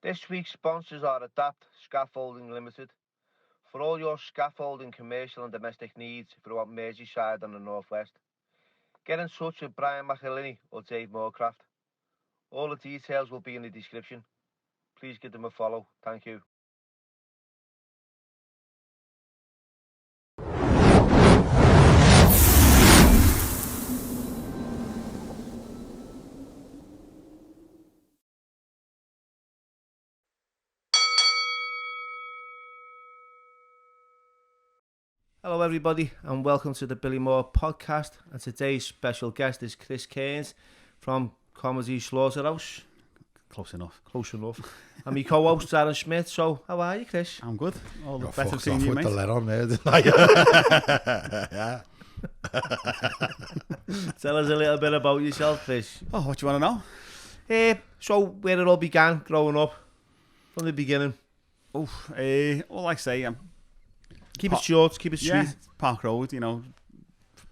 This week's sponsors are Adapt Scaffolding Limited. For all your scaffolding, commercial and domestic needs throughout Merseyside and the Northwest, get in touch with Brian McElhinney or Dave Moorcraft. All the details will be in the description. Please give them a follow. Thank you. Hello everybody and welcome to the Billy Moore podcast, and today's special guest is Chris Cairns from Comedy Slaughterhouse. Close enough. And my co-host Darren Smith. So how are you, Chris? I'm good. All the Got better fucked seeing off you, with mate. the lead on there, didn't I? Yeah. Tell us a little bit about yourself, Chris. Oh, what do you want to know? So where it all began growing up, from the beginning. Oh, all I say, Keep it short, keep it sweet. yeah, Park Road, you know,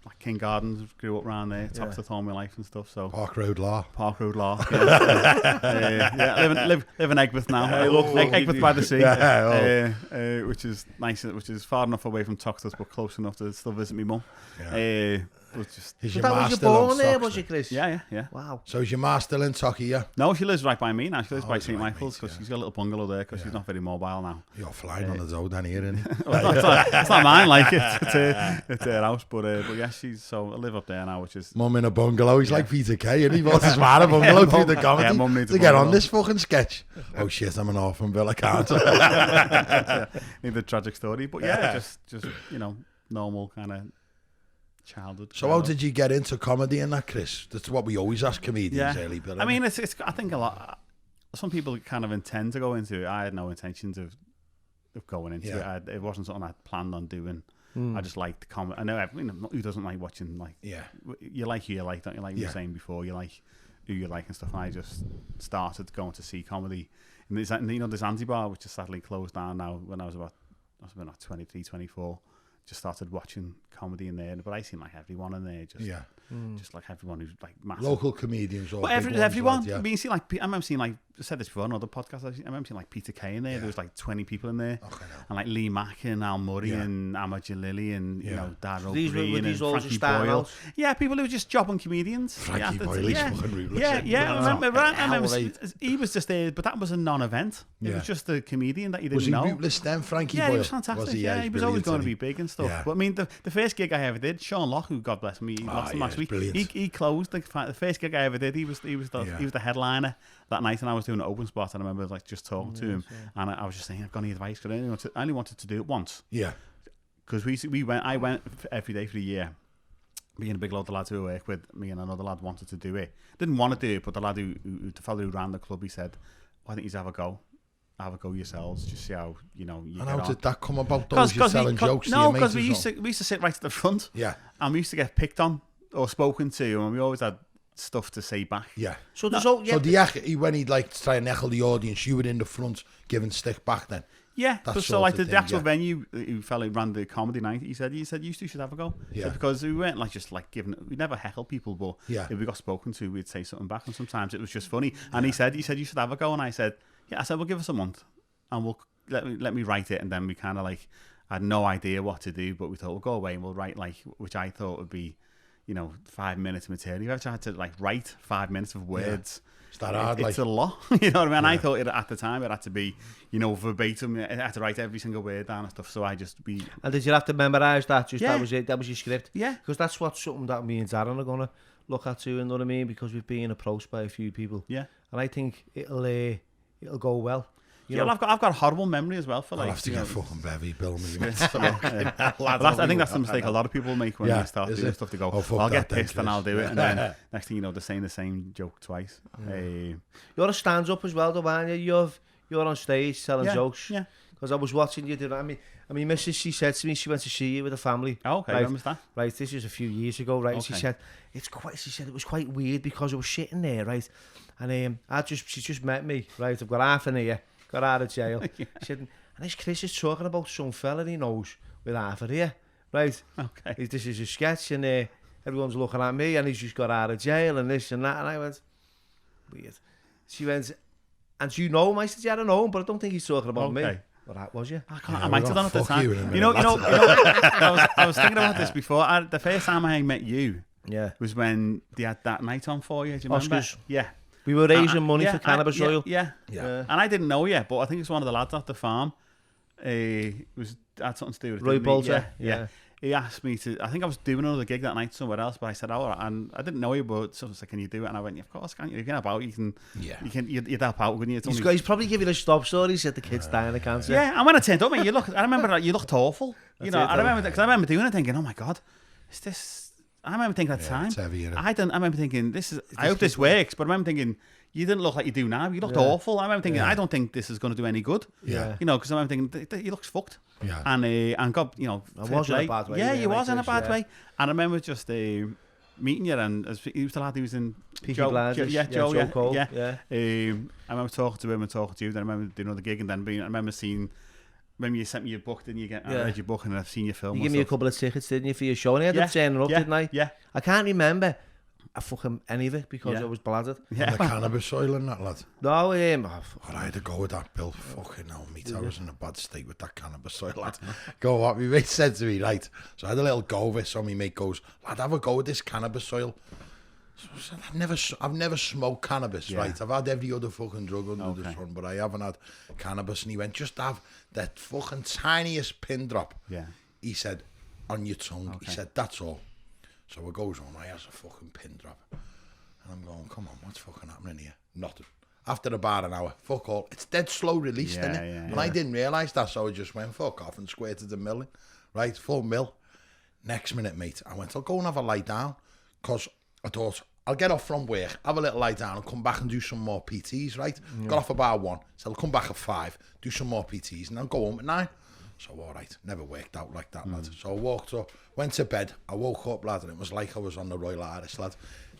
like King Gardens, grew up around there, tops Yeah. of all my life and stuff. So Park Road Law. Park Road Law. Yeah, live in Egbert now. Egbert by the sea, Yeah, which is nice, which is far enough away from Toxteth, but close enough to still visit me mum. Yeah. But just Is So your that ma was you still on born there, Stockton? was you, Chris? yeah. Wow. So is your ma still in Tocky, yeah? No, she lives right by me now. She lives by right, St mate, Michael's because yeah. she's got a little bungalow there because she's Yeah. not very mobile now. You're flying on the road down here, isn't it? Well, it's not mine, like it's her house, but yeah, so I live up there now, which is Mum in a bungalow. He's like Peter Kay, and he wants his man a bungalow through the comedy. Yeah, Mum needs a to get on bungalow. this fucking sketch. Oh shit, I'm an orphan, Bill. I can't. need a tragic story, but yeah, just you know, normal kind of childhood. So how did you get into comedy and that, Chris? That's what we always ask comedians, Yeah. really, Bill. I mean, it's I think a lot. Some people kind of intend to go into it. I had no intentions of going into Yeah. it. It wasn't something I planned on doing. Mm. I just liked comedy. I know who doesn't like watching, like, yeah. you like who you like, don't you? Like you Yeah. were saying before, you like who you like and stuff. And I just started going to see comedy. And there's, you know, the Zanzibar, which is sadly closed down now, when I was about 23, 24, just started watching comedy in there. But I seen like everyone in there, Yeah. just like everyone who's like massive. Local comedians or But big ones, everyone. lad, yeah. I mean, you see, like, I remember seeing, like, I said this before on other podcasts, I remember seeing, like, Peter Kay in there. Yeah. There was, like, 20 people in there. Okay, no. And, like, Lee Mack and Al Murray Yeah. and Ahmad Jalili and, you Yeah. know, Darryl These were Green these and all Frankie just starting Boyle. out? Yeah, people who were just jobbing comedians. Frankie yeah, Boyle, he's yeah. fucking ruthless. Yeah, I remember, Fucking I remember hell, mate. he was just there, but that was a non-event. It Yeah. was just a comedian that you didn't Was he know. ruthless then, Frankie Yeah, Boyle? he was fantastic. he? Yeah, he was always brilliant, going to isn't be big and stuff. Yeah. But I mean, the first gig I ever did, Sean Locke, who God bless him, he lost him yeah, last he's week. brilliant. He closed the first gig I ever did. He was the headliner that night, and I was doing an open spot. And I remember like just talking to him, and I was just saying, I've got any advice? Because I only wanted to do it once. Yeah. Because I went every day for a year. Me and a big load of lads who I work with, me and another lad wanted to do it. Didn't want to do it, but the lad the fellow who ran the club, he said, "Why don't you have a go? Have a go yourselves. Just see how you get And how on." did that come about? Those you selling jokes to No, your because mates we or used to sit right at the front, Yeah, and we used to get picked on or spoken to, and we always had stuff to say back. yeah. So there's all So when he'd like try and heckle the audience, you were in the front giving stick back then? Yeah, That but so sort like of the thing, actual yeah. venue, who fella who ran the comedy night, he said you two should have a go. Yeah. So because we weren't like just like giving, we never heckle people, but Yeah. if we got spoken to, we'd say something back, and sometimes it was just funny. And he said you should have a go, and I said we'll give us a month, and we'll let me write it, and then we kind of like had no idea what to do, but we thought we'll go away and we'll write like, which I thought would be, 5 minutes of material. You've ever tried to like write 5 minutes of words? It's that hard, It's like. a lot, you know what I mean? Yeah. I thought at the time it had to be, verbatim. I had to write every single word down and stuff. So I just be, And did you have to memorise that? Just Yeah. that was it. That was your script. yeah, Because that's something that me and Darren are gonna look at too. You know what I mean? Because we've been approached by a few people, yeah. and I think it'll go well. You Yeah, know? well, I've got a horrible memory as well for I'll like. have to get fucking bevy, Bill. Yeah. I think that's the mistake a lot of people make when Yeah, they start is doing it? stuff. They go, Oh, fuck I'll get that then, pissed and I'll Chris. do it, and then next thing you know, they're saying the same joke twice. You're a stand-up as well, though, aren't you? You're on stage telling Yeah, jokes. yeah. Because I was watching you do that. I mean, Mrs. She said to me she went to see you with a family. Oh, okay, right, when was that? Right, this was a few years ago, right? And she Okay. said she said it was quite weird because I was sitting there, right? And she just met me, right? I've got half an ear, got out of jail. She said, and this Chris is talking about some fella he knows with half an ear, right? Okay. This is a sketch, and everyone's looking at me, and he's just got out of jail, and this and that. And I went, weird. She went, And do you know him? I said, yeah, I know him, but I don't think he's talking about me. Okay. Well, that was you. I might have done it at the fuck you time. in a You know, minute. I was thinking about this before. The first time I met you Yeah. was when they had that night on for you. Do you remember? Oscars. Yeah. We were raising money for cannabis oil. Yeah. Yeah. And I didn't know yet, but I think it's one of the lads at the farm. Had something to do with it. Roy didn't he? Bolter. Yeah. He asked me to. I think I was doing another gig that night somewhere else, but I said, "Oh," and I didn't know you, but so I was like, "Can you do it?" And I went, "Of course, can't you? You can help out. You can. Yeah. You can. You'd help out, wouldn't you?" It's He's probably giving a stop story. He said the kid's dying of cancer. Yeah, and when I turned up, mate, I remember that you looked awful. You know, That's it, because I remember doing it, thinking, "Oh my god, is this?" I remember thinking at the time. It's heavy, innit? I remember thinking, "This is." I hope this works, but I remember thinking. You didn't look like you do now. You looked awful. I remember thinking, I don't think this is going to do any good. Yeah. You know, because I remember thinking, he looks fucked. Yeah. And God, you know, I was in a bad way. Yeah, you was in a this, bad yeah. way. And I remember just meeting you, and he was the lad who was in Peaky Blinders. Joe Cole. yeah. Yeah. I remember talking to him and talking to you. Then I remember doing another gig, and then I remember seeing. Remember you sent me your book, didn't you? I read your book, and I've seen your film. You gave me a couple of tickets, didn't you, for your show? And I ended up turning up, didn't I? Yeah. I can't remember any of it because Yeah. I was bladdered. And the cannabis oil and that, lad. No, I had to go with that, Bill. Fucking hell, mate. I was in a bad state with that cannabis oil, lad. Go, what my mate said to me, right? So I had a little go of it. So my mate goes, lad, have a go with this cannabis oil. So I said, I've never smoked cannabis, right? I've had every other fucking drug under the sun, but I haven't had cannabis. And he went, just have that fucking tiniest pin drop. Yeah. He said, on your tongue. He said, that's all. So it goes on, I has a fucking pin drop. And I'm going, come on, what's fucking happening here? Nothing. After about an hour, fuck all. It's dead slow release, isn't it? And I didn't realise that, so I just went, fuck off, and squirted the mill in. Right, full mill. Next minute, mate, I went, I'll go and have a lie down. Because I thought, I'll get off from work, have a little lie down, and come back and do some more PTs, right? Got off about 1, so I'll come back at 5, do some more PTs, and I'll go home at 9. So, all right, never worked out like that, lad. So I walked up, went to bed, I woke up, lad, and it was like I was on the Royal Irish, lad.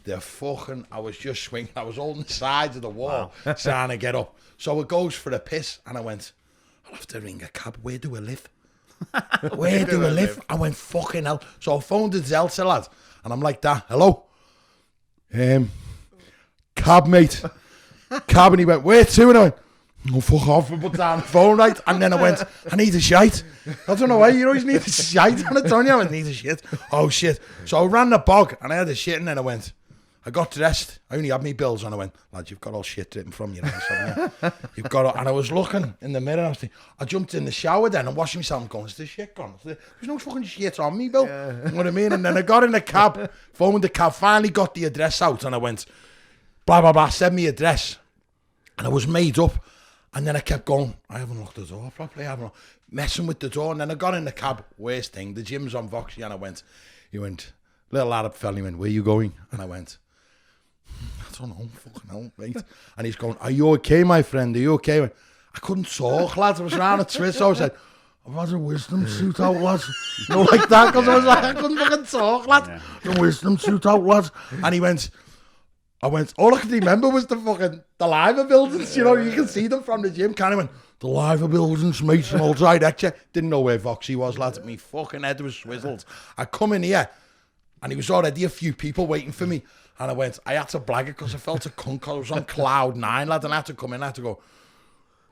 I was just swinging, I was holding the sides of the wall, trying to get up. So it goes for a piss, and I went, I'll have to ring a cab, where do I live? Where do I live? I went, fucking hell. So I phoned the Zelda, lad, and I'm like that, hello? Cab, mate. Cab, and he went, where to? And I went, oh, fuck off, and put down the phone, right? And then I went, I need a shite. I don't know why, you always need a shite. And I told you I went, need a shit. Oh, shit. So I ran the bog, and I had a shit, and then I got dressed. I only had me bills, and I went, lad, you've got all shit dripping from your ass, haven't you? You've got all, and I was looking in the mirror, I jumped in the shower then and washing myself and going, is this shit gone? There's no fucking shit on me, Bill. You know what I mean? And then I got in the cab, phoned the cab, finally got the address out, and I went, blah, blah, blah, send me address. And I was made up. And then I kept going, I haven't locked the door properly, I haven't messing with the door. And then I got in the cab, worst thing, the gym's on Voxy, and he went, little Arab fella, he went, where are you going? And I went, I don't know, fucking hell, mate. And he's going, are you okay, my friend? Are you okay? I couldn't talk, lads. I was around a twist, so I said, I've had a wisdom tooth out, lads. You know, like that, because I was like, I couldn't fucking talk, lads. The wisdom tooth out, lads. And he went, all I could remember was the Liver buildings, you know, you can see them from the gym. Kind of went, the Liver buildings, mate, and all right, actually. Didn't know where Voxy was, lads. Me fucking head was swizzled. I come in here, and he was already a few people waiting for me. And I had to blag it because I felt a cunt, because I was on cloud 9, lads, and I had to come in, I had to go,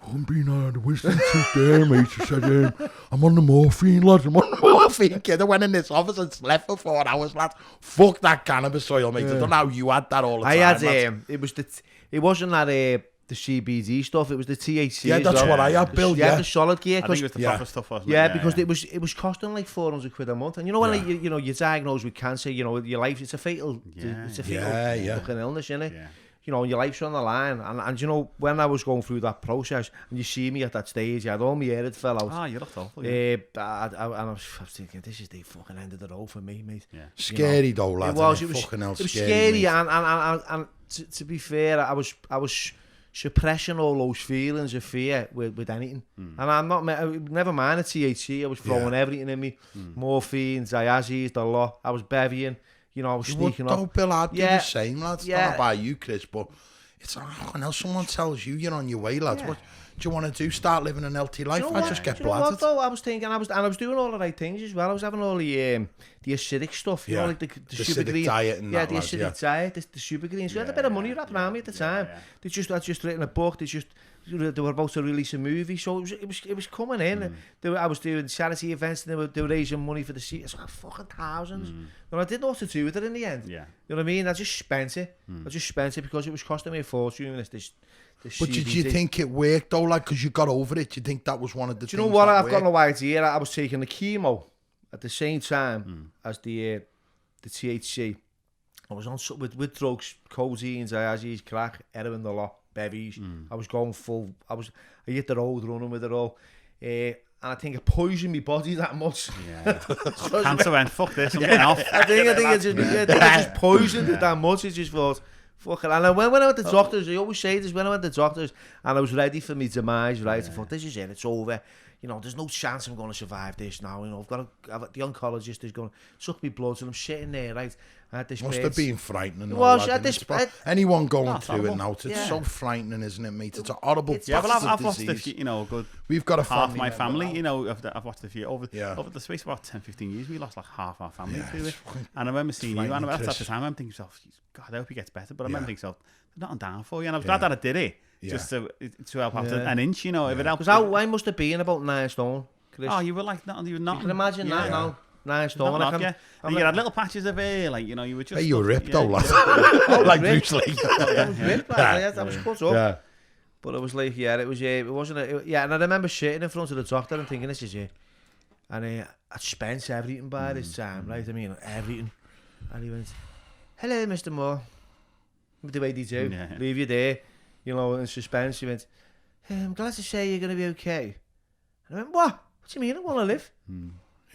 I'm being on the wisdom tooth there, mate. I said, I'm on the morphine, lads. I'm on the morphine, kid. I went in this office and slept for 4 hours, lads. Fuck that cannabis oil, mate. I don't know how you had that all the time. I had, it wasn't that, the CBD stuff, it was the THC. Yeah, that's what I had, Bill, yeah. The solid gear. I think it was the proper stuff, wasn't it? Yeah, because it was costing like 400 quid a month. And you know, when you're diagnosed with cancer, you know, your life, it's a fatal fucking illness, isn't it? Yeah. You know, your life's on the line. And you know, when I was going through that process, and you see me at that stage, I had all my hair had fell out. Ah, you looked awful. I was thinking, this is the fucking end of the road for me, mate. Yeah. Scary though, lad. It was scary, and to be fair, I was suppressing all those feelings of fear with anything. And I never mind the THC, I was throwing everything in me. Morphine, Diazes, the lot. I was bevying. You know, I was sneaking off. Bill, I'd do the same, lads. I don't know about you, Chris, but It's like, oh, now someone tells you you're on your way, lads. What do you want to do? Start living an healthy life? I just get bladdered. Though? I was thinking, I was doing all the right things as well. I was having all the acidic stuff, you know, like the super green diet and the acidic diet, the super greens. So I had a bit of money wrapped around me at the time. I'd just written a book. They were about to release a movie, so it was coming in. I was doing charity events, and they were raising money for the city. It's like fucking thousands. And I didn't know what to do with it in the end. Yeah. You know what I mean? I just spent it. Because it was costing me a fortune. But did you think it worked though? Like, because you got over it, do you think that was one of the things? Do you know what? I've got no idea. I was taking the chemo at the same time as the THC. I was on with drugs, codeine, IAGs, crack, heroin, a lot, bevies. I was going full. I hit the road running with it all. And I think it poisoned my body that much. Yeah. Cancer went, fuck this, I'm getting off. I think I just poisoned it that much. It just thought, fuck it. And when I went to doctors, I always say this, when I went to doctors and I was ready for my demise, right? I thought, this is it, it's over. You know, there's no chance I'm going to survive this now. You know, the oncologist is going to suck me blood, and I'm sitting there, right? I had this must have been frightening. It was. Anyone going through it now, it's so frightening, isn't it, mate? It's a horrible disease. Yeah, well, I've watched a few, you know, good. We've got a half my family, you know, I've watched a few over the space of about 10-15 years. We lost like half our family through it. And I remember seeing you, and at the time, I'm thinking to myself, God, I hope he gets better. But I remember thinking to myself, they're not down for you. And I was glad that I did it, just to help out an inch, you know, if it helps. Because I must have been about 9 stone. Chris. Oh, you were like nothing. You were not. You can imagine that now. 9 stone. And you had little patches of hair, like, you know, you were just. Hey, you were ripped though, lad. Like Bruce Lee. I was ripped, I was cut up. Yeah. But it was like, it wasn't. And I remember sitting in front of the doctor and thinking, this is it. And I'd spent everything by this time, right? I mean, everything. And he went, hello, Mr. Moore. The way they do, leave you there, you know, in suspense. He went, I'm glad to say you're going to be okay. And I went, what? What do you mean? I want to live.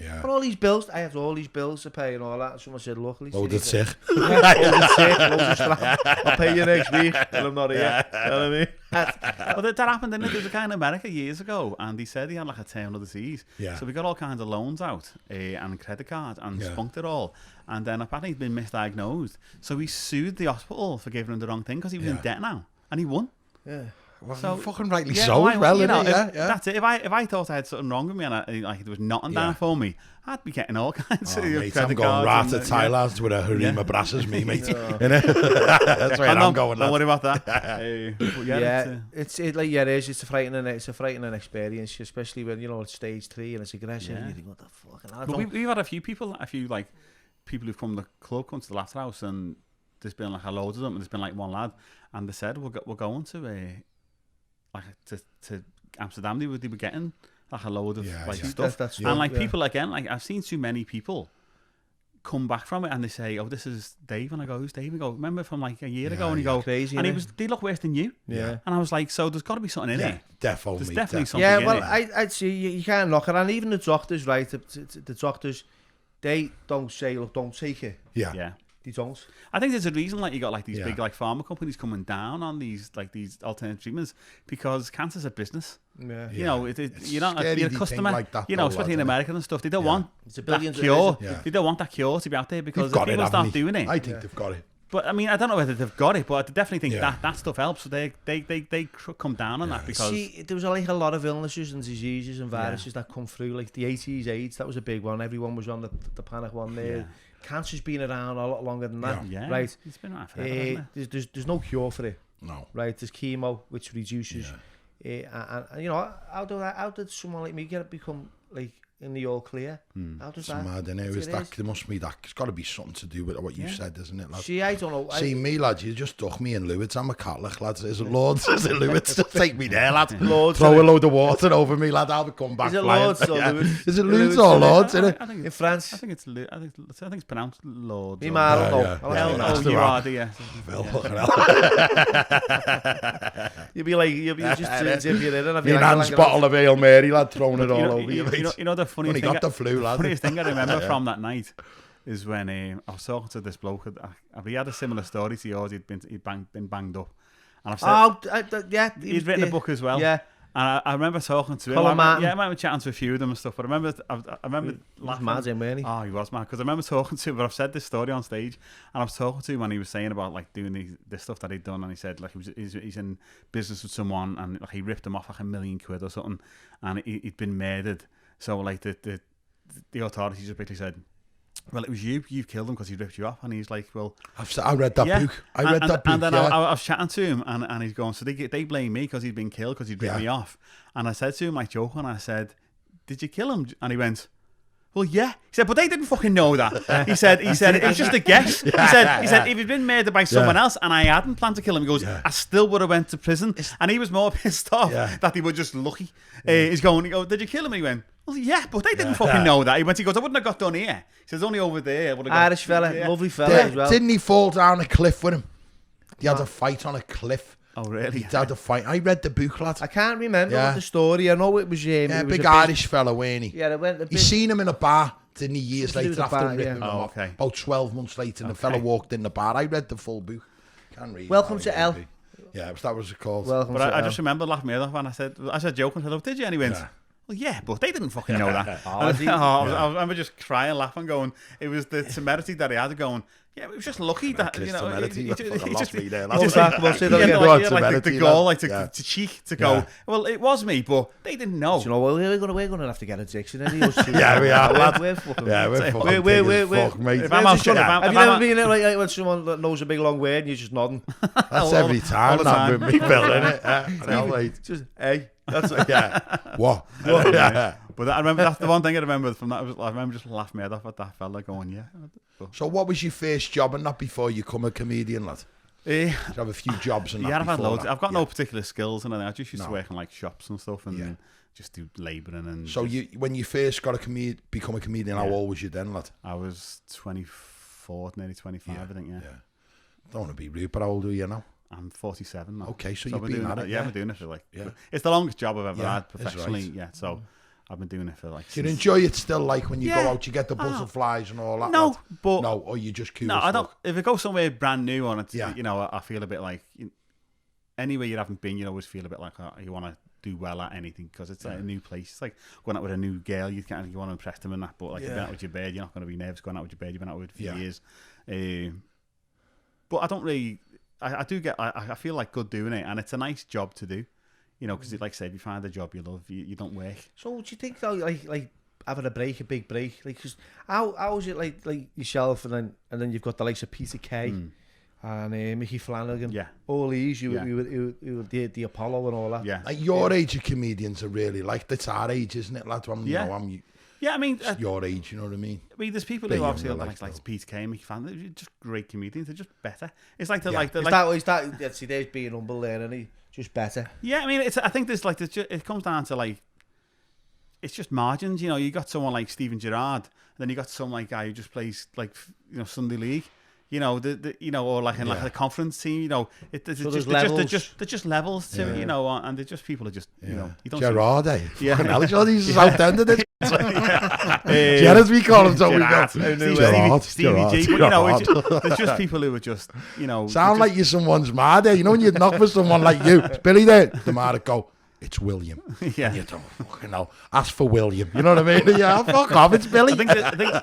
Yeah. But all these bills, I had all these bills to pay and all that. And someone said, look, load of sick. I'll pay you next week and I'm not here. You know what I mean? Well, that happened, didn't it? There was a guy in America years ago, and he said he had like a terminal disease. Yeah. So we got all kinds of loans out and credit cards and spunked it all. And then apparently he's been misdiagnosed. So he sued the hospital for giving him the wrong thing because he was in debt now. And he won. Yeah. Well, so, fucking rightly so as well, That's it. If I thought I had something wrong with me and like there was nothing down for me, I'd be getting all kinds of mate, I'm going right to Thailand with a Harima Brasses me, mate. That's where I'm going. Don't worry about that. It's a frightening experience, especially when, you know, it's stage 3 and it's aggressive and you think, what the fuck? But we've had a few people who've come to the club, come to the Laugh House, and there's been like a load of them, and there's been like one lad, and they said we're going to to Amsterdam. They were getting like a load of stuff, and like people again, like I've seen too many people come back from it, and they say, "Oh, this is Dave," and I go, "Who's Dave?" And I go, "Remember from like a year ago?" And you go, "Crazy," and they look worse than you. Yeah, and I was like, "So there's got to be something in it." Definitely, there's definitely something. Yeah, well, in it. I'd say you can't knock it, and even the doctors, right? The doctors, they don't say, "Look, don't take it." Yeah. They don't. I think there's a reason, like, you got like these big like pharma companies coming down on these alternative treatments, because cancer's a business. Yeah. You know, you're a customer. Like that, you know, especially in America and stuff, they don't want that cure. They don't want that cure to be out there, because if people start doing it, I think they've got it. But I mean, I don't know whether they've got it, but I definitely think that stuff helps. So they come down on that, because there was like a lot of illnesses and diseases and viruses that come through, like the 80s AIDS. That was a big one. Everyone was on the panic one there. Yeah. Cancer's been around a lot longer than that, right? It's been around forever, hasn't it? There's no cure for it. No. Right? There's chemo, which reduces. And you know, how did someone like me become like in the all clear? How does that? Mad, there must be that. It's got to be something to do with what you said, isn't it, lad? See, I don't know. See, me, lad, you just duck me in Lewis. I'm a Catholic, lad. Is it Lord's? Is it Lewis? Just take me there, lad. Lord's. Throw a load of water over me, lad. I'll come back. Is it Lord's or Lewis? Is it Lewis or Lord's? In France, I think it's pronounced Lord's. Me man, You'd be just dip it in. Your nan's bottle of Ale Mary, lad, throwing it all over you. You know the funny thing. Got the flu, lad. Funniest thing I remember from that night is when I was talking to this bloke. He had a similar story to yours. He'd been banged up, and I've said, he'd written a book as well. Yeah, And I remember talking to him. Colin Martin. I remember chatting to a few of them and stuff. But I remember He was laughing. mad, wasn't he? Oh, he was mad. Because I remember talking to him, but I've said this story on stage, and I was talking to him when he was saying about like doing the stuff that he'd done, and he said like he's in business with someone, and like he ripped him off like £1 million or something, and he'd been murdered. So like the authorities just basically said, well, it was you've killed him because he ripped you off. And he's like, well, I read that book. I read that book. And then I was chatting to him, and he's going, so they blame me because he'd been killed because he'd ripped me off. And I said to him, like joking, I said, did you kill him? And he went, well, yeah. He said, but they didn't fucking know that. He said it was just a guess. He said if he'd been murdered by someone else and I hadn't planned to kill him, he goes, I still would have went to prison. And he was more pissed off that they were just lucky. He's going, did you kill him? And he went, well, yeah, but they didn't fucking know that. He goes, I wouldn't have got done here. He says, only over there. Irish fella, lovely fella as well. Didn't he fall down a cliff with him? He had a fight on a cliff. Oh, really? He had a fight. I read the book, lad. I can't remember the story. I know it was... a big Irish fella, weren't he? Yeah, it went... He seen him in a bar, didn't he, years later after ripping him off. Okay. About 12 months later, and the fella walked in the bar. I read the full book. Can't read. Welcome to L. Yeah, that was it called. Welcome but to I just remember laughing at him, and I said joking, I said, oh, did you? And he went... Well, yeah, but they didn't fucking know that. I remember just crying, laughing, going, it was the temerity that he had going, yeah, it was just lucky that, you know, the goal, like to cheek, to go, well, it was me, but they didn't know. You know, well, we're going to have to get a dictionary. Yeah, we are, lad. We're fucking... Yeah, we're fucking mate. Have you ever been like when someone that knows a big long word and you're just nodding? That's every time, that with me, Bill, innit? Just, hey. That's what? But I remember that's the one thing I remember from that. I remember just laughing my head off at that fella going, yeah. So what was your first job and not before you become a comedian, lad? Did you have a few jobs and that? Yeah, I've had loads. I've got no particular skills and I just used to work in like shops and stuff and just do labouring and. So when you first got become a comedian, how old was you then, lad? I was 24, nearly 25, I think. Yeah. Don't want to be rude, but how old are you now? I'm 47 now. Okay, so you've been at it. Yeah, I've been doing it for like... Yeah. It's the longest job I've ever had professionally. Right. Yeah, so I've been doing it for like... Do you enjoy it still, like when you go out, you get the butterflies and all that? No, but... No, or you just cool? No, I don't... If it goes somewhere brand new on it, you know, I feel a bit like... Anywhere you haven't been, you always feel a bit like you want to do well at anything because it's like a new place. It's like going out with a new girl, you want to impress them and that, but like you've been out with your bed, you're not going to be nervous going out with your bed, you've been out with it for years. But I don't really... I do get... I feel like good doing it, and it's a nice job to do, you know, because like I said, if you find a job you love, you don't work. So do you think though, like having a big break, like, cause how is it like yourself, and then you've got the likes of Peter Kay and Mickey Flanagan, all these, you were the Apollo and all that. Yeah, like your age of comedians are really like that's our age, isn't it, lad? Yeah, I mean... your age, you know what I mean? I mean, there's people who obviously like Peter Kay and Mickey Flanagan, they're just great comedians, they're just better. It's like... Is that see, there's being humble there, and he just better. Yeah, I mean, I think it comes down to like... It's just margins, you know, you got someone like Stephen Gerrard, and then you got some like guy who just plays like, you know, Sunday League. You know, or like in like a conference team, you know, they're just levels to it, you know, and they're just people are just, you know, you don't Gerard, yeah, he's South-ended. Gerard, we call him, so we got Stevie G, but you know, there's just people who are just, you know, sound like you're someone's mad there. You know, when you knock for someone like you, it's Billy there, the man go, it's William. Yeah. You don't fucking know. Ask for William. You know what I mean? Yeah, fuck off. It's Billy. I think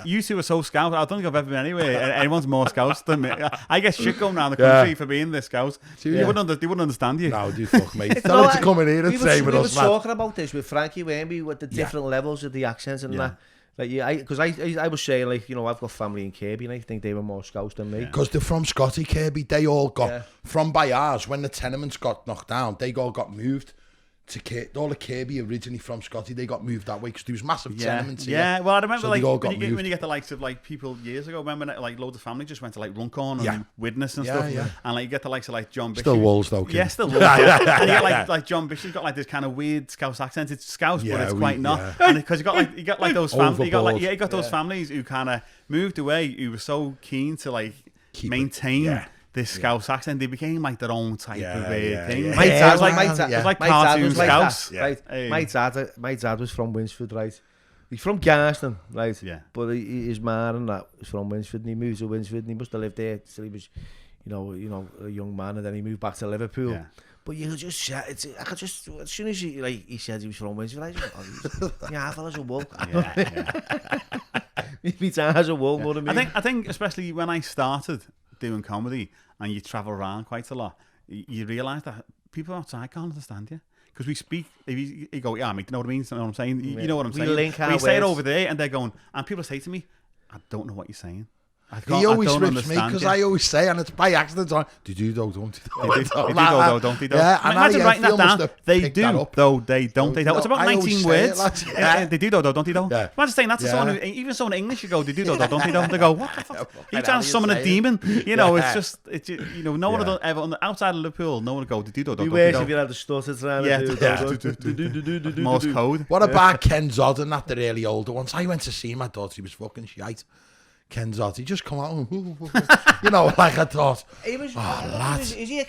you two are so scout. I don't think I've ever been anywhere. Anyone's more scouts than me. I get shit going around the country for being the scout. They wouldn't understand you. No, dude, fuck me. Tell them to come in here and say with us, man. We were talking about this with Frankie Wemby, with the different levels of the accents and that. Like, because I was saying, like, you know, I've got family in Kirby and I think they were more scouts than me. Because they're from Scotty, Kirby. They all got, from by ours, when the tenements got knocked down, they all got moved. All the Kirby originally from Scotty, they got moved that way because there was massive tenements here. Yeah, well, I remember so like when you get the likes of like people years ago, remember like loads of family just went to like Runcorn and Widnes and stuff, and like you get the likes of like John Bishop. Still Wolves though, yeah, still Wolves. And you get like John Bishop's got like this kind of weird Scouse accent. It's Scouse, but it's quite not. And because you got like those families, you got those families who kind of moved away, who were so keen to like maintain this Scouse accent. They became like their own type of thing. My dad was like cartoon Scouse. Right. My dad was from Winsford, right? He's from Garston, right? Yeah. But his man and that was from Winsford, and he moved to Winsford, and he must have lived there till he a young man, and then he moved back to Liverpool. Yeah. But you just, I could just, as soon as he said he was from Windsor, I just, yeah, fella's a wool. He has a wool, what I mean. I think especially when I started doing comedy and you travel around quite a lot, you realise that people outside can't understand you. Because we speak, if you go, yeah, mate, you know what I mean? You know what I'm saying? You know what I'm saying? Link our we say it words. over there and they're going, and people say to me, I don't know what you're saying. He always I don't rips me because I always say, and it's by accident, they do though, don't they? They do though, don't they? Yeah, and imagine writing that down. They that do up. though, they don't. They don't. It's about 19 words. It, They do though, don't they? Though. Yeah. Imagine saying that to someone, even someone in English. You go, they do though, don't they? They go, what the fuck? You trying to summon a demon? You know, it's just, no one ever outside of Liverpool, no one would go, they do though, don't they? Beware if you had the stutter trying to do. Morse code. What about Ken Zodd and that, the really older ones? I went to see him, I thought he was fucking shite. Ken Zodd, he just come out and, like I thought, He was, lad. was he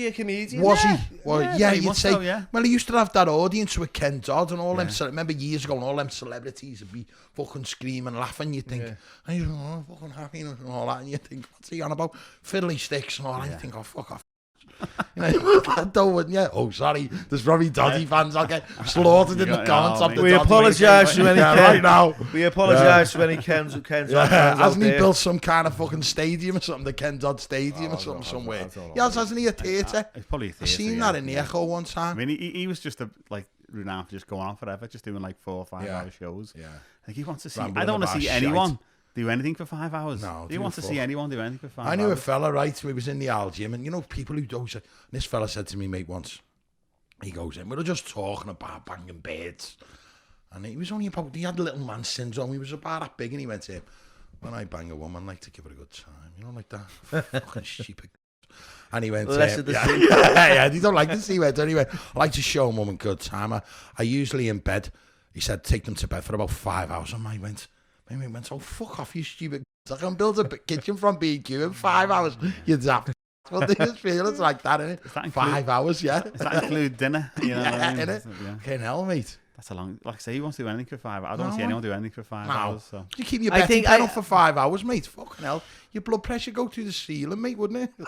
a comedian? Was he? Well, yeah, he you'd must say. so, yeah. Well, he used to have that audience with Ken Dodd and all them. Remember years ago, and all them celebrities would be fucking screaming, laughing. You think, and you're fucking happy and all that, and you think, what's he on about? Fiddly sticks and all that. You think, oh fuck off. Oh, sorry. There's probably Doddy fans. I'll get slaughtered in the comments. We apologise to any right now. We apologise to any Ken's fans. Hasn't he built some kind of fucking stadium or something? The Ken Dodd Stadium or something somewhere. Yes, hasn't he a theatre? It's probably a theatre. I've seen that in the Echo one time. I mean, he was just renowned for just going on forever, just doing like 4 or 5 hour shows. Yeah. Like he wants to see. Rambling I don't want to about see shite. anyone do anything for 5 hours. No, he wants to see anyone do anything for 5 hours. I knew a fella, right, who was in the Al gym, and people who do. And this fella said to me, mate, once, he goes in, we were just talking about banging birds, and he was only about, he had little man syndrome, he was about that big, and he went to him, when I bang a woman, I like to give her a good time, like that, fucking stupid. And he went, yeah, he don't like the C word, anyway. I like to show a woman good time. I usually in bed, he said, take them to bed for about 5 hours, and I went, oh, fuck off, you stupid. I can build a kitchen from B&Q in 5 hours. You're daft. Well, they just feel it's like that, innit? 5 hours, yeah. Does that include dinner? You know what I mean? Innit? Yeah. Fucking hell, mate. That's a long, like I say, he wants to do anything for 5 hours. I don't want to see anyone do anything for 5 hours. So. You keep your betting pen up for 5 hours, mate. Fucking hell. Your blood pressure go through the ceiling, mate, wouldn't it?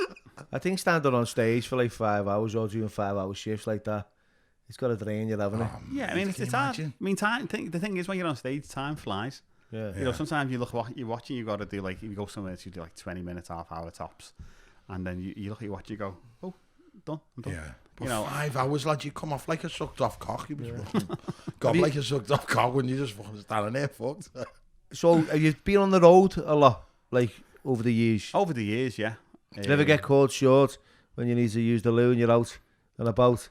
I think standing on stage for like 5 hours or doing 5 hour shifts like that, it's got to drain you, haven't it? Yeah, I mean, it's hard. I mean, the thing is, when you're on stage, time flies. Yeah. You know, sometimes you look what you're watching, you've got to do like, if you go somewhere to do like 20 minutes, half hour tops, and then you look at your watch, you go, oh, I'm done. Yeah. But 5 hours, lad, you come off like a sucked off cock. You was got like a sucked off cock when you just fucking standing there, fucked. So, have you been on the road a lot, like, over the years? Over the years, yeah. Do you ever get caught short when you need to use the loo and you're out and about?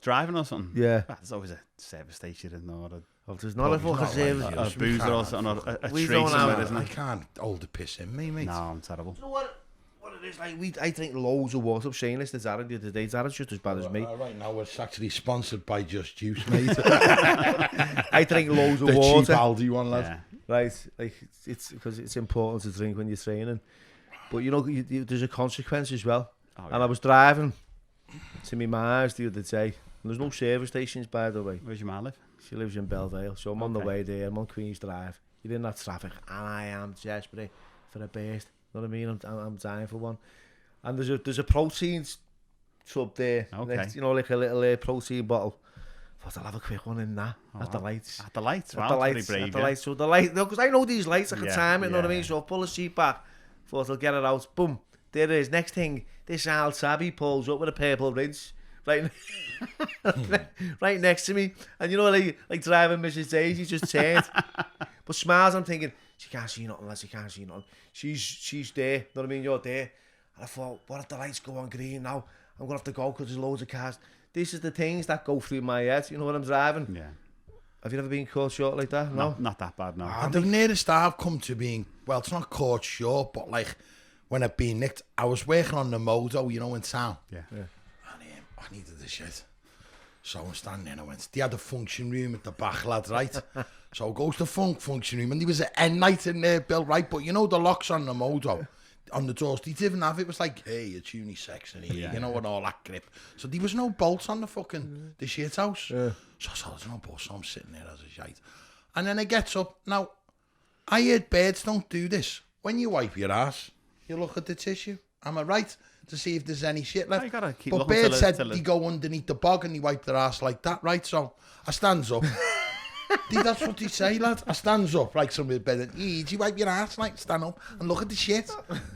Driving or something? Yeah. There's always a service station in order. Well, there's not a fucking service. A boozer or something, a tree somewhere, isn't it? I can't hold the piss in me, mate. No, I'm terrible. You know what it is like? I drink loads of water. I'm saying this to Darren the other day. Darren's just as bad as me. Right now, it's actually sponsored by Just Juice, mate. I drink loads of the water. cheap Aldi one, lad. Yeah. Right, like it's because it's important to drink when you're training. But you know, there's a consequence as well. Oh, and I was driving to my ma's the other day. And there's no service stations, by the way. Where's your ma live? She lives in Belvale, so I'm on the way there. I'm on Queen's Drive. You're in that traffic, and I am desperate for a burst. You know what I mean? I'm dying for one. And there's a protein tub there. Okay. Next, like a little protein bottle. I thought I'll have a quick one in that at the lights. At the lights? Wow, pretty brave, at the lights. So the light, because I know these lights, I can time it, you know what I mean? So I pull the seat back, thought I'll get it out. Boom, there it is. Next thing, this Al Tabby pulls up with a purple rinse. Right next to me, and like driving Mrs. Daisy just turned, but smiles. I'm thinking she can't see nothing, lads. She can't see nothing. She's there. You know what I mean? You're there. And I thought, what if the lights go on green now? I'm gonna have to go because there's loads of cars. This is the things that go through my head. You know what I'm driving? Yeah. Have you ever been caught short like that? No, not that bad. No. The nearest I've come to being, well, it's not caught short, but like when I've been nicked, I was working on the moto, in town. Yeah. I needed the shit. So I'm standing there and I went, they had a function room at the back, lads, right? So I goes to the function room and there was an end night in there built, right? But the locks on the moto, on the doors, they didn't have it. Was like, hey, it's unisex in here, and all that grip. So there was no bolts on the fucking, the shit house. Yeah. So I said, there's no bolts, so I'm sitting there as a shite. And then I gets up. Now, I heard birds don't do this. When you wipe your ass, you look at the tissue. Am I right? To see if there's any shit left. You gotta keep but looking Bird till it- said till it- they go underneath the bog and they wipe their ass like that, right? So I stands up. That's what they say, lad. I stands up like somebody's better. You wipe your ass, like stand up and look at the shit.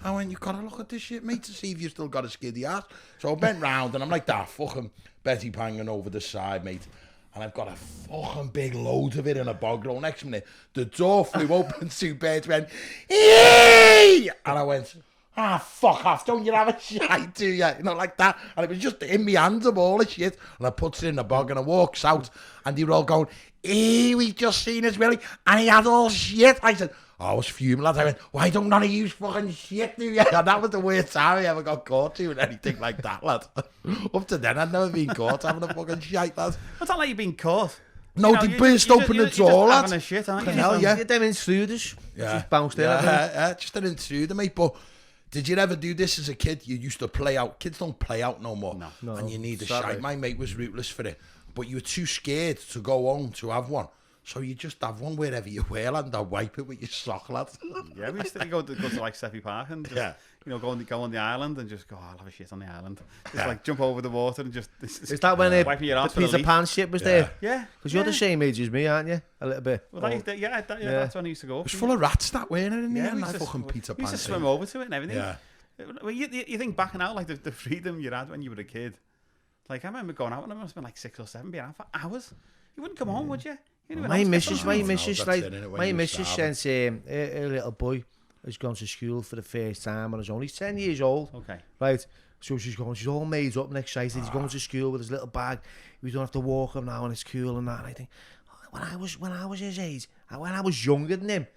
I went, you gotta look at this shit, mate, to see if you still got a skiddy ass. So I bent round and I'm like that fucking Betty hanging over the side, mate. And I've got a fucking big load of it in a bog roll. Next minute, the door flew open, 2 birds went, "Eee!" And I went, fuck off, don't you have a shite, do you? You know, like that. And it was just in my hands of all the shit. And I puts it in the bog and I walks out and they were all going, we've just seen his Willie and he had all shit. I said, I was fuming, lads. I went, why don't none of you fucking shit, do you? And that was the worst time I ever got caught doing anything like that, lad. Up to then, I'd never been caught having a fucking shite, lad. It's not like you've been caught. No, they burst open the door, lad. You're just having a shit, aren't you? Hell, yeah. Them intruders. Just bounced in. Just an intruder, mate. But did you ever do this as a kid? You used to play out. Kids don't play out no more. No. And you need a Sadly. shite. My mate was rootless for it. But you were too scared to go home to have one. So you just have one wherever you were, lad, and wipe it with your sock, lad. Yeah, we used to go to like Steffi Park and just, go on the island and just go, I'll have a shit on the island. Just like jump over the water and just... Is that when wiping your the ass with a Peter leaf. Pan ship was there? Yeah. Because you're the same age as me, aren't you? A little bit. Well, that's when I used to go. It was full of rats, that, weren't it, in the Yeah, end? we That used to fucking Peter We Pan used to thing. swim over to it and everything. Yeah. Well, you think back now, like the freedom you had when you were a kid. Like, I remember going out and I must have been like 6 or 7, being out for hours. You wouldn't come home, would you? My missus, that's like, it, innit, when my you were missus starving. sent her little boy has gone to school for the first time and he's only 10 years old. Okay. Right. So she's all made up and excited. He's going to school with his little bag. We don't have to walk him now and it's cool and that. And I think, when I was his age, when I was younger than him,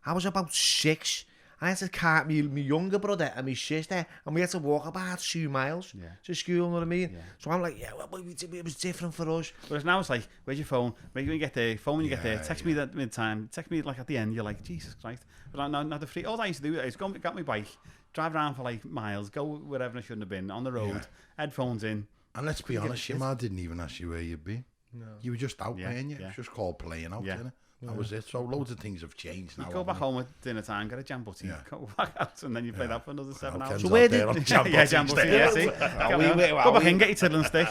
I was about 6. I had to cart my younger brother and my sister, and we had to walk about 2 miles to school, you know what I mean? Yeah. So I'm like, it was different for us. Whereas now it's like, where's your phone? Maybe when you get there, phone when you get there, text me at mid-time, text me like at the end, you're like, Jesus Christ. But now the free, all I used to do is got my bike, drive around for like miles, go wherever I shouldn't have been, on the road, headphones in. And let's be honest, your ma didn't even ask you where you'd be. No. You were just out, weren't you? It Yeah. was just called playing out, innit? That was it. So loads of things have changed now. You go back home at dinner time, get a jam butty, go back out, and then you play that for another 7 hours. So where did jam butty, yeah, see? Go back in, get your tiddling stick.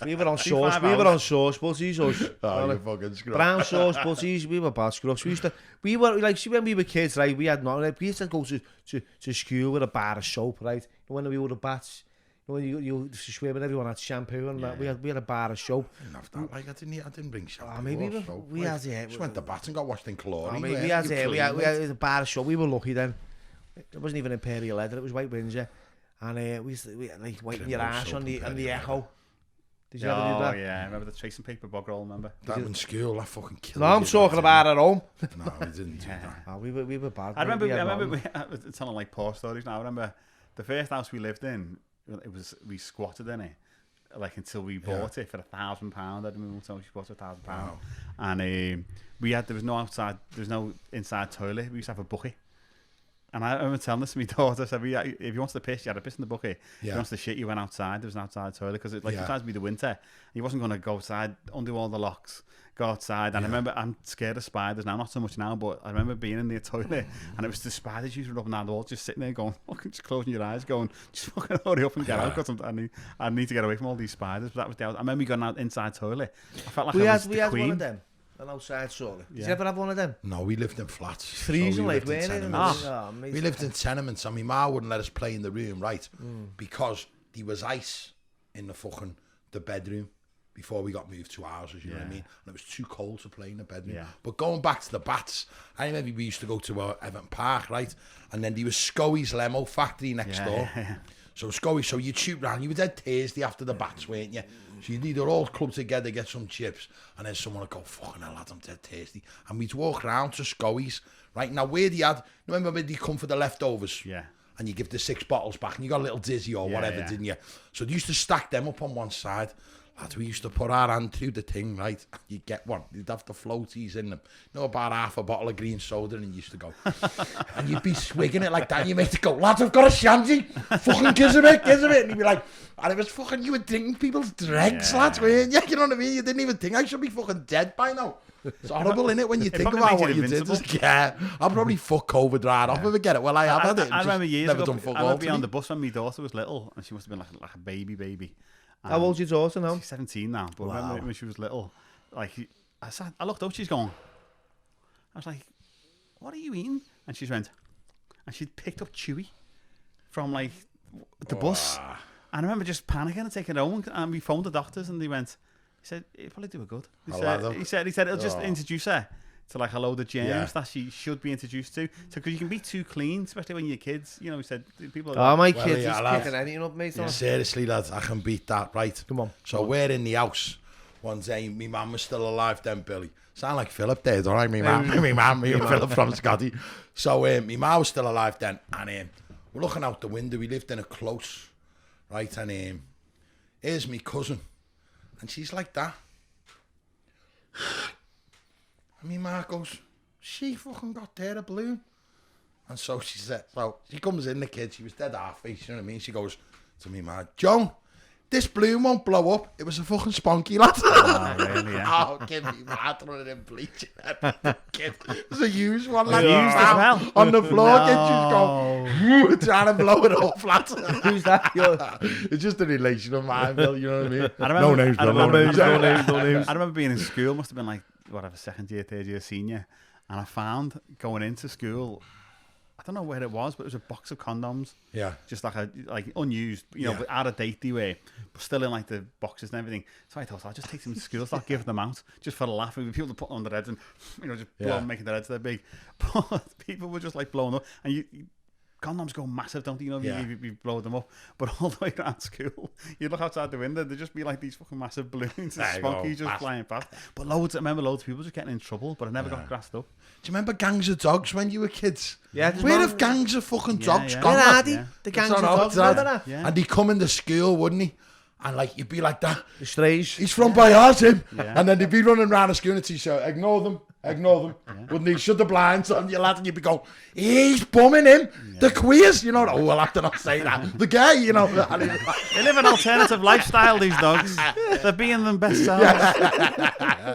We were on sauce butties, us. Oh, you fucking scrub. Brown sauce butties, we were bad scrubs. We were like, see, when we were kids, right, we used to go to school with a bar of soap, right? When we were the bats, when you swim and everyone had shampoo and that, we had a bar of soap. I didn't have that. Like, I didn't bring shampoo. Maybe or soap. we had it. Just went to bath and got washed in chlorine. We had a bar of soap. We were lucky then. It wasn't even Imperial leather. It was White Windsor, and we like wiping your ass on the Echo. Did you ever do that? Oh yeah, I remember the tracing paper bog roll. Remember that in school? That fucking killed. No, I'm talking about at home. No, we didn't do that. Oh, we were bad. I remember it's telling like poor stories now. I remember the first house we lived in. We squatted in it like until we bought it for £1,000. I didn't so we bought it for £1,000, and there was no inside toilet. We used to have a bucket. And I remember telling this to my daughter, I said, if you wanted to piss, you had to piss in the bucket. If you wanted to shit, you went outside. There was an outside toilet because sometimes it'd be the winter. He wasn't going to go outside, undo all the locks, go outside. And I remember, I'm scared of spiders now, not so much now, but I remember being in the toilet and it was the spiders usually up and down the wall, just sitting there going, fucking just closing your eyes, going, just fucking hurry up and get out because I need to get away from all these spiders. But that was the I remember going out inside toilet. I felt like we I was had the queen. One of them. An outside toilet. Did you ever have one of them? No, we lived in flats. Freezing like, weren't it? We lived in tenements, and my ma wouldn't let us play in the room, right? Because there was ice in the bedroom before we got moved to houses, you know what I mean? And it was too cold to play in the bedroom. Yeah. But going back to the bats, I remember we used to go to Everton Park, right? And then there was Scoey's Lemo factory next door. Yeah. So Scoey, so you'd shoot round. You were dead Thursday after the bats, weren't you? So you'd either all club together, get some chips, and then someone would go, fucking hell, lad, I'm dead tasty. And we'd walk round to Scoey's, right? Now, where they had, remember when they come for the leftovers? Yeah. And you give the 6 bottles back, and you got a little dizzy or whatever, didn't you? So they used to stack them up on one side. Lads, we used to put our hand through the thing, right? You'd get one. You'd have the floaties in them. You know, about half a bottle of green soda, and you used to go. And you'd be swigging it like that. And you made it go, lads, I've got a shanty. Fucking gives a bit. And you'd be like, and it was fucking, you were drinking people's dregs, lads, weren't you? You know what I mean? You didn't even think I should be fucking dead by now. It's horrible, innit, when you think about what you did. Yeah, I'll probably fuck COVID right off if I get it. Well, I have had it. I remember years ago, I remember being on me. the bus when my daughter was little, and she must have been like a baby. How old's your daughter now? She's 17 now, but remember when she was little, like, I looked up, she's going, I was like, what are you eating? And she went, and she'd picked up Chewy from, like, the bus. And I remember just panicking and taking it home, and we phoned the doctors, and they went, he said, it'll probably do her good. He said it'll just introduce her to like a load of germs that she should be introduced to. So because you can be too clean, especially when you're kids. You know, he said people. My kids is picking anything up, mate. Yeah, seriously, lads, I can beat that, right? Come on. So we're in the house one day. My mum was still alive then, Billy. Sound like Philip there, don't I? Me and Philip from Scotty. So my mum was still alive then, and we're looking out the window. We lived in a close, right? And here's my cousin, and she's like that. And me ma goes, she fucking got there a balloon. And so she said, so she comes in, the kid, she was dead half-face, you know what I mean? She goes to me ma, Joan, this balloon won't blow up. It was a fucking spunky, lad. Oh, really, yeah. Oh, kid, me ma throwing in bleach. Kid, it was a used one, lad. Used as well? On the floor, kid, she's going, trying to blow it up, lad. Who's that? It's just a relation of mine, Bill, you know what I mean? I remember, no names. I remember being in school, must have been like, whatever, second year, third year, senior, and I found going into school, I don't know where it was, but it was a box of condoms. Yeah. Just like unused, you know, but out of date they were, but still in like the boxes and everything. So I thought, I'll just take them to school, start giving them out, just for the laugh. People to put on their heads and, you know, just blow, making their heads that big. But people were just like blowing up. And condoms go massive, don't they? You know, you blow them up. But all the way around school, you look outside the window, there'd just be like these fucking massive balloons and spunkies just flying past. But I remember loads of people just getting in trouble, but I never got grassed up. Do you remember gangs of dogs when you were kids? Yeah. Where have gangs of fucking dogs gone? Where are they? The gangs of dogs, remember that? Yeah. And he'd come into school, wouldn't he? And like, you'd be like that. The strays. He's from by ours, him. Yeah. And then they'd be running around the school and he'd say, ignore them. Wouldn't he? Shut the blinds on you, lad, and you'd be going, he's bumming him. The queers, you know. Oh, we'll have to not say that. The gay, you know. They live an alternative lifestyle, these dogs. They're being them best selves.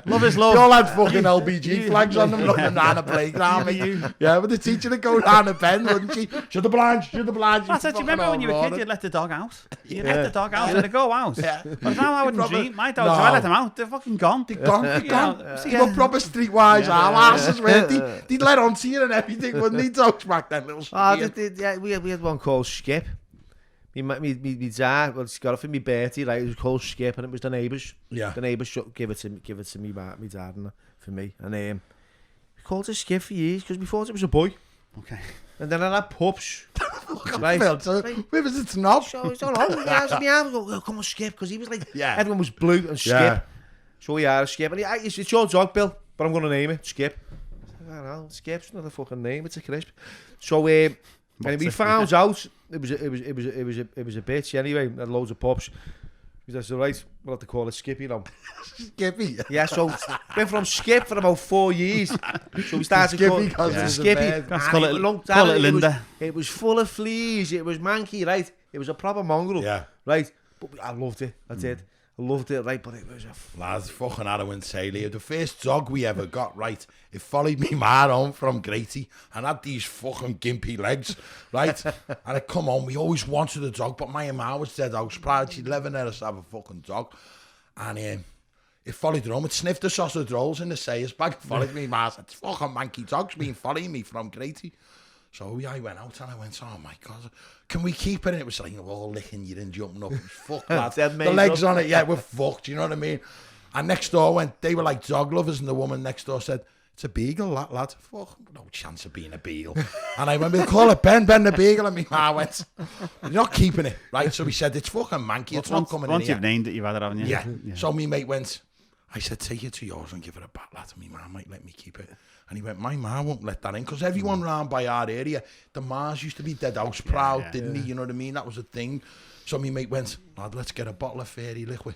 Love is love. They all had fucking LBG flags on them running around the playground. Yeah, but the teacher would go down the bend, wouldn't she? Shut the blinds. That's it. Do you remember when you were a kid, you'd let the dog out? You'd let the dog out and they'd go out. Yeah. But now I wouldn't cheat. My dogs, if I let them out, they're fucking gone. They're gone. They were proper streetwise asses, weren't they? They'd let on to you and everything, wouldn't they? Dogs back then, little yeah, we had one called Skip. Me dad, well, she got it for me Bertie, right? It was called Skip, and it was the neighbours. Yeah. The neighbours give it to me dad, and for me. And we called it Skip for years because we thought it was a boy. Okay. And then I had pups. Right. Where was it snob? So I don't know. He asked me out. Go, come on, Skip, because he was like, everyone was blue and Skip. Yeah. So we are Skip, and it's your dog, Bill, but I'm going to name it Skip. I don't know, Skip's not a fucking name. It's a crisp. So and we found out it was a bitch anyway. Had loads of pups. We said, so right, we'll have to call it Skippy now. Skippy. Yeah. So been from Skip for about 4 years. So we started calling it Skippy. Call it Linda. It was full of fleas. It was manky, right? It was a proper mongrel. Yeah. Right. But I loved it. I did. I loved it, right, but it was a... Lads, fucking harrowing sailor. The first dog we ever got, right, it followed me ma home from Grady and had these fucking gimpy legs, right? And it come on, we always wanted a dog, but my ma was dead house proud. She'd never let us have a fucking dog. And it followed her home. It sniffed the sausage rolls in the sayers bag. It followed me ma. It's fucking manky dog's been following me from Grady. So I went out and I went, oh my God, can we keep it? And it was like, all licking you and jumping up. It was fucked, lad. The legs on it, yeah, we're fucked, you know what I mean? And next door they were like dog lovers, and the woman next door said, it's a beagle, lad. Fuck, no chance of being a beagle. And I went, we'll call it Ben the Beagle. And me ma went, you're not keeping it, right? So we said, it's fucking manky, it's not coming in here. Once you've named it, you've had it, haven't you? Yeah. So me mate went, I said, take it to yours and give it a bat, lad. And me ma might let me keep it. And he went, my ma won't let that in. Because everyone round by our area, the Mars used to be dead house proud, didn't he? You know what I mean? That was a thing. So my mate went, lad, let's get a bottle of fairy liquid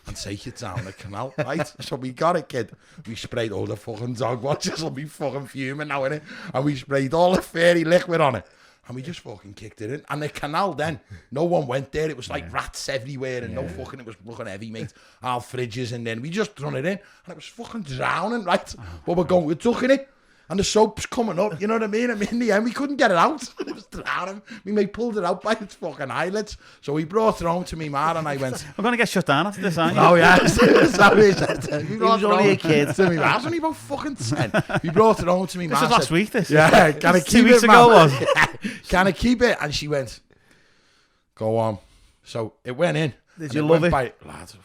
and take it down the canal, right? So we got it, kid. We sprayed all the fucking dog watches will be fucking fuming now, innit? And we sprayed all the fairy liquid on it. And we just fucking kicked it in. And the canal then, no one went there. It was like rats everywhere and no fucking, it was fucking heavy, mate. All fridges, and then we just run it in. And it was fucking drowning, right? But we're ducking it. And the soap's coming up, you know what I mean? I mean, in the end, we couldn't get it out. It was drowning. My mate pulled it out by its fucking eyelids. So we brought it home to me, man, and I went... We're going to get shut down after this, aren't you? Oh, yeah. He was only a kid. To me, I was only about fucking 10. We brought it home to me, man. This was last week, this? Yeah, can I keep 2 weeks it, ago, man? was Can I keep it? And she went, go on. So it went in. Did you love it? Lads,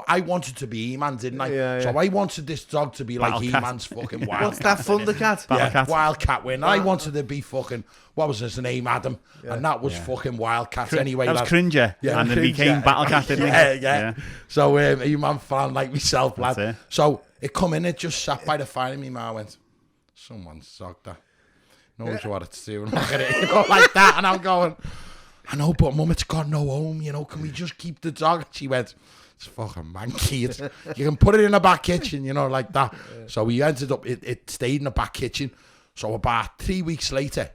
I wanted to be He-Man, didn't I? Yeah, yeah. So I wanted this dog to be like Wildcat. He-Man's fucking Wildcat. What's that, Thundercat? Yeah, Wildcat win. I wanted to be fucking, what was his name, Adam? Yeah. And that was fucking Wildcat anyway. That was Cringer. Yeah, and then became Battlecat, didn't he? Yeah. So He-Man fan like myself, lad. It. So it come in, it just sat by the fire, and my ma went, someone socked that. Knows what it's doing. Look at it, you know, like that. And I'm going... I know, but Mum, it's got no home, you know, can we just keep the dog? She went, it's fucking manky. You can put it in the back kitchen, you know, like that. So we ended up, it stayed in the back kitchen. So about 3 weeks later,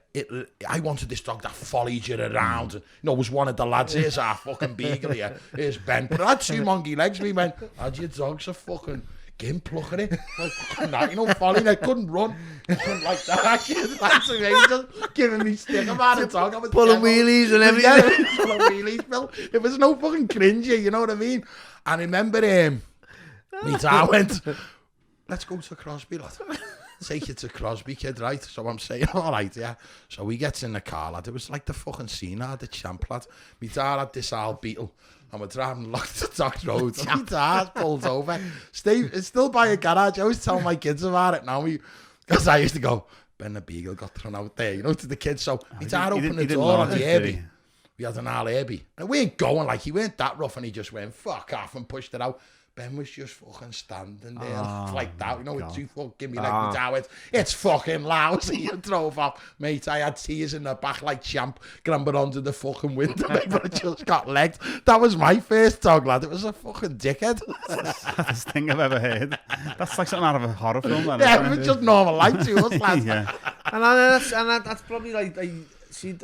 I wanted this dog that followed you around. And, you know, it was one of the lads, here's our fucking beagle here, here's Ben. But it had 2 monkey legs. We went, how'd your dog's a fucking... Gimp, look at it. Like that, you know, following. I couldn't run. Couldn't like that. That's amazing. Just giving me stick about a dog. Pulling wheelies and everything. Pulling wheelies, Bill. It was no fucking cringy, you know what I mean? And I remember me dad went, let's go to Crosby, lad. Take you to Crosby, kid, right? So I'm saying, all right, yeah. So we gets in the car, lad. It was like the fucking scene, lad, the champ, lad. My dad had this old Beetle. And we're driving along the Dock Road. And my dad pulls over. It's still by a garage. I always tell my kids about it now. Because I used to go, Ben the Beagle got thrown out there, you know, to the kids. So my dad opened the door on the Airbie. We had an old Airbie. And we ain't going, like, he weren't that rough. And he just went, fuck off, and pushed it out. Ben was just fucking standing there like that, you know, with 2 fucking me like my dad went, it's fucking lousy, and drove off. Mate, I had tears in the back like champ, clambered onto the fucking window, but it just got legged. That was my first dog, lad. It was a fucking dickhead. That's the best thing I've ever heard. That's like something out of a horror film. Yeah, it was just normal life to us, lad. Yeah. And that's probably like see,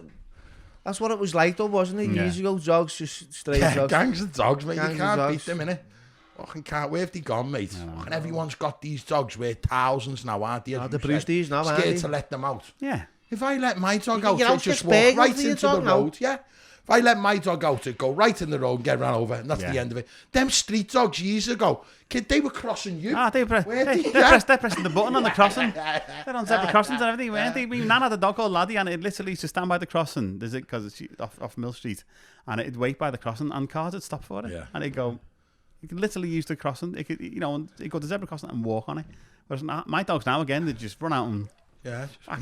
that's what it was like though, wasn't it? Years ago, dogs, just stray dogs. Gangs of dogs, mate. Gangs you can't of beat them, innit? Fucking can't. Where have they gone, mate? And everyone's got these dogs worth thousands now, aren't they? The Brewsties now, aren't scared they? to let them out. Yeah. If I let my dog out, know, it just walk right into the road. Now. Yeah. If I let my dog out, it'd go right in the road and get run over, and that's the end of it. Them street dogs years ago, kid, they were crossing you. They're pressing the button on the crossing. They're on zebra crossings and everything, weren't they? My nan had a dog called Laddie, and it literally used to stand by the crossing. There's it because it's off Mill Street, and it'd wait by the crossing, and cars would stop for it, and it'd go. You could literally use the crossing. It could, you know, you go to the zebra crossing and walk on it. Whereas my dogs now, again, they just run out and